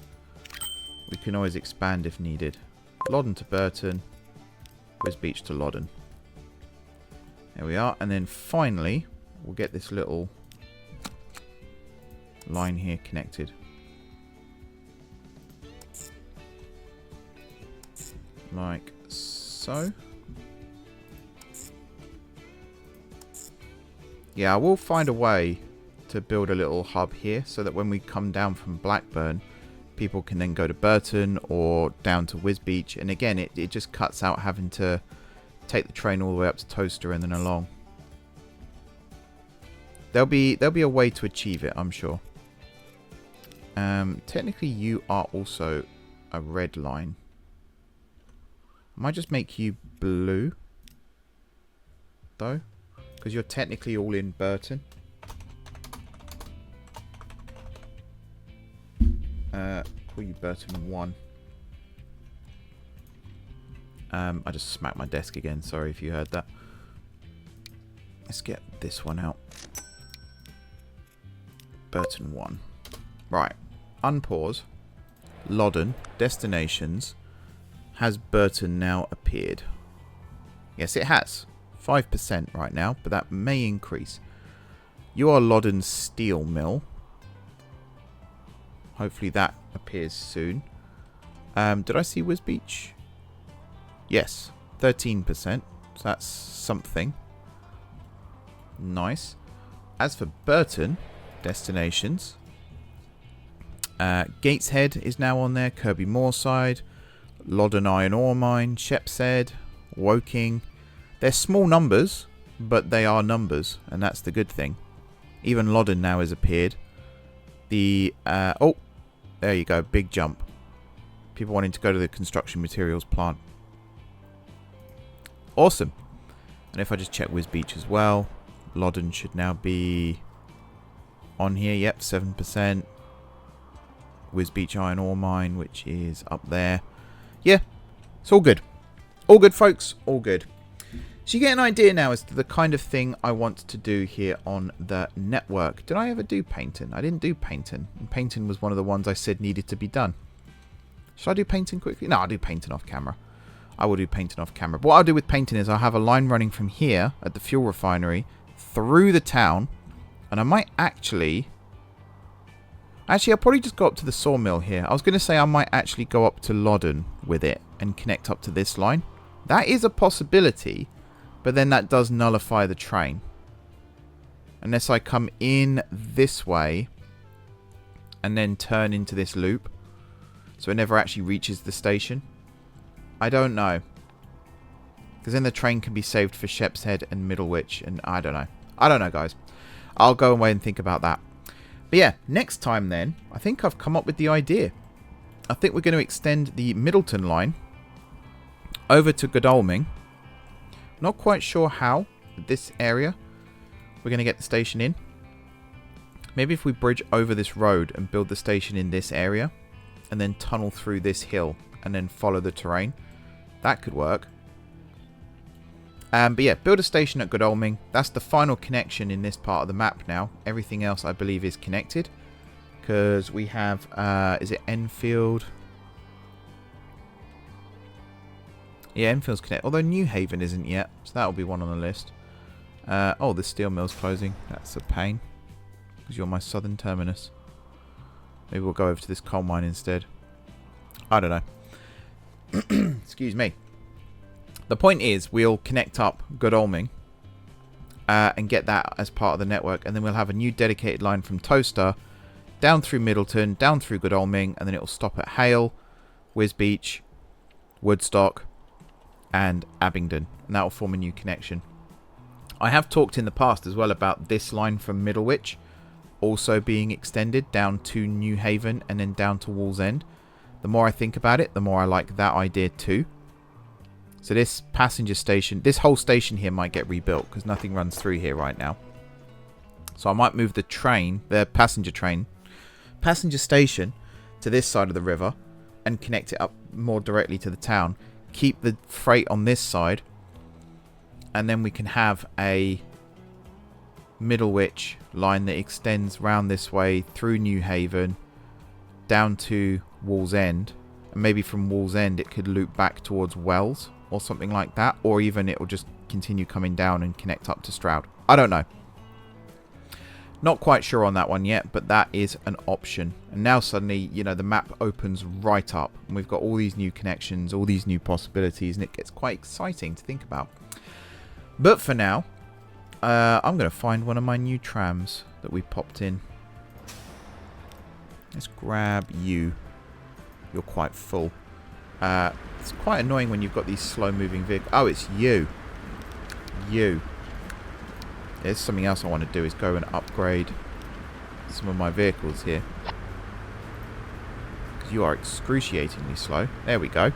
We can always expand if needed. Loddon to Burton. Wisbeach to Loddon. There we are. And then finally, we'll get this little line here connected. Like so. Yeah, I will find a way to build a little hub here so that when we come down from Blackburn, people can then go to Burton or down to Wisbeach. And again, it just cuts out having to take the train all the way up to Towcester and then along. There'll be a way to achieve it, I'm sure. Technically, you are also a red line. I might just make you blue, though, because you're technically all in Burton. Call you Burton 1. I just smacked my desk again. Sorry if you heard that. Let's get this one out. Burton 1. Right. Unpause. Loddon. Destinations. Has Burton now appeared? Yes, it has. 5% right now, but that may increase. You are Loddon's steel mill. Hopefully that appears soon. Did I see Wisbeach? Yes, 13%. So that's something. Nice. As for Burton, destinations. Gateshead is now on there. Kirby Moorside. Loddon Iron Ore Mine. Shepshead. Woking. They're small numbers, but they are numbers, and that's the good thing. Even Loddon now has appeared. The oh, there you go, big jump. People wanting to go to the construction materials plant. Awesome. And if I just check Wisbeach as well, Loddon should now be on here. Yep, 7%. Wisbeach iron ore mine, which is up there. Yeah, it's all good. All good, folks. All good. So you get an idea now as to the kind of thing I want to do here on the network. Did I ever do painting? I didn't do painting. And painting was one of the ones I said needed to be done. Should I do painting quickly? No, I'll do painting off camera. I will do painting off camera. But what I'll do with painting is I'll have a line running from here at the fuel refinery through the town. And I might actually... Actually, I'll probably just go up to the sawmill here. I was going to say I might actually go up to Loddon with it and connect up to this line. That is a possibility, but then that does nullify the train. Unless I come in this way and then turn into this loop. So it never actually reaches the station. I don't know. Because then the train can be saved for Sheps Head and Middlewich, and I don't know. I don't know, guys. I'll go away and think about that. But yeah, next time then, I think I've come up with the idea. I think we're going to extend the Middleton line over to Godalming. Not quite sure how, this area, we're going to get the station in. Maybe if we bridge over this road and build the station in this area, and then tunnel through this hill, and then follow the terrain. That could work. But yeah, build a station at Godalming. That's the final connection in this part of the map now. Everything else, I believe, is connected. Because we have, is it Enfield? Yeah, Enfield's connected. Although New Haven isn't yet. So that'll be one on the list. Oh, the steel mill's closing. That's a pain. Because you're my southern terminus. Maybe we'll go over to this coal mine instead. I don't know. Excuse me. The point is, we'll connect up Godalming and get that as part of the network. And then we'll have a new dedicated line from Towcester down through Middleton, down through Godalming, and then it will stop at Hale, Wisbeach, Woodstock, and Abingdon. And that will form a new connection. I have talked in the past as well about this line from Middlewich also being extended down to New Haven and then down to Wallsend. The more I think about it, the more I like that idea too. So this passenger station, this whole station here might get rebuilt because nothing runs through here right now. So I might move the train, the passenger station to this side of the river and connect it up more directly to the town. Keep the freight on this side. And then we can have a Middlewich line that extends round this way through New Haven down to Wallsend. And maybe from Wallsend it could loop back towards Wells or something like that. Or even it will just continue coming down and connect up to Stroud. I don't know. Not quite sure on that one yet, but that is an option. And now suddenly, you know, the map opens right up. And we've got all these new connections, all these new possibilities, and it gets quite exciting to think about. But for now, I'm going to find one of my new trams that we popped in. Let's grab you. You're quite full. It's quite annoying when you've got these slow-moving vehicles. Oh, it's you. You. There's something else I want to do is go and upgrade some of my vehicles here. Because you are excruciatingly slow. There we go.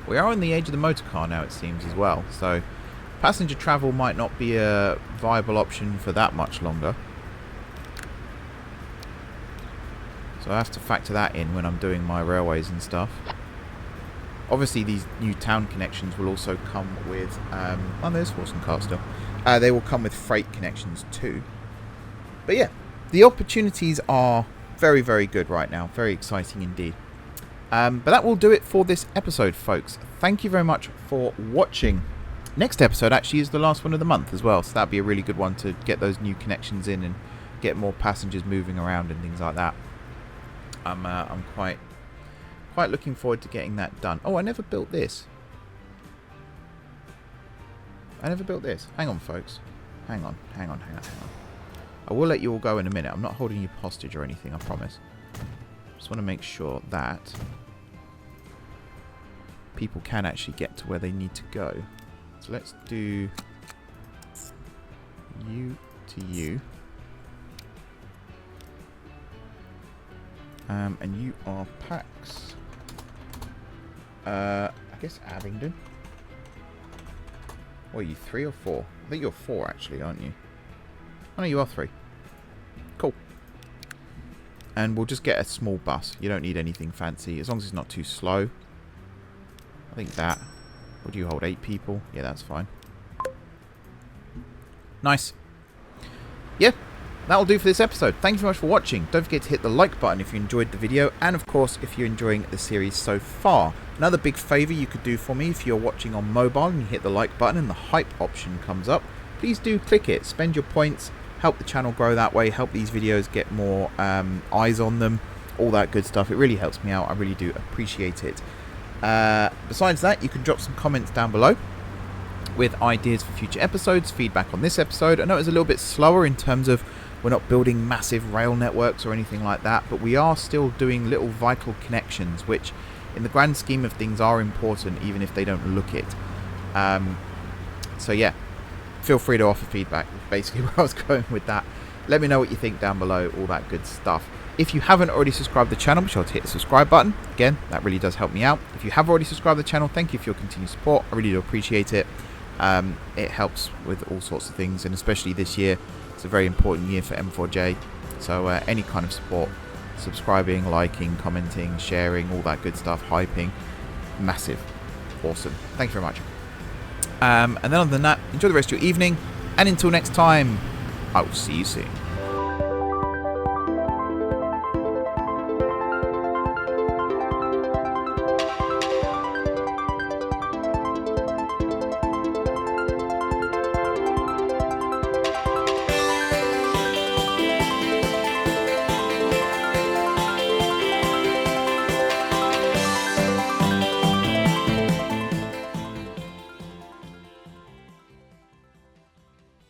We are on the age of the motor car now, it seems, as well. So passenger travel might not be a viable option for that much longer. So I have to factor that in when I'm doing my railways and stuff. Obviously, these new town connections will also come with... oh, there's horse and cart still. They will come with freight connections too. But yeah, the opportunities are very, very good right now. Very exciting indeed. But that will do it for this episode, folks. Thank you very much for watching. Next episode actually is the last one of the month as well. So that'll be a really good one to get those new connections in and get more passengers moving around and things like that. I'm quite looking forward to getting that done. Oh, I never built this. Hang on, folks. Hang on. I will let you all go in a minute. I'm not holding you hostage or anything, I promise. Just want to make sure that people can actually get to where they need to go. So let's do you to you. And you are Pax. I guess Abingdon. What are you, 3 or 4? I think you're 4 actually, aren't you? Oh no, you are 3. Cool. And we'll just get a small bus. You don't need anything fancy, as long as it's not too slow. I think that. What do you hold? 8 people? Yeah, that's fine. Nice. Yeah, that'll do for this episode. Thank you very much for watching. Don't forget to hit the like button if you enjoyed the video, and of course if you're enjoying the series so far. Another big favour you could do for me, if you're watching on mobile and you hit the like button and the hype option comes up, please do click it. Spend your points, help the channel grow that way, help these videos get more eyes on them, all that good stuff. It really helps me out. I really do appreciate it. Besides that, you can drop some comments down below with ideas for future episodes, feedback on this episode. I know it's a little bit slower in terms of we're not building massive rail networks or anything like that, but we are still doing little vital connections, which in the grand scheme of things are important, even if they don't look it. So yeah, feel free to offer feedback. Basically where I was going with that. Let me know what you think down below, all that good stuff. If you haven't already subscribed to the channel, be sure to hit the subscribe button. Again, that really does help me out. If you have already subscribed to the channel, thank you for your continued support. I really do appreciate it. It helps with all sorts of things, and especially this year, it's a very important year for M4J. So any kind of support, subscribing, liking, commenting, sharing, all that good stuff, hyping, massive, awesome. Thank you very much. And then other than that, enjoy the rest of your evening, and until next time, I will see you soon.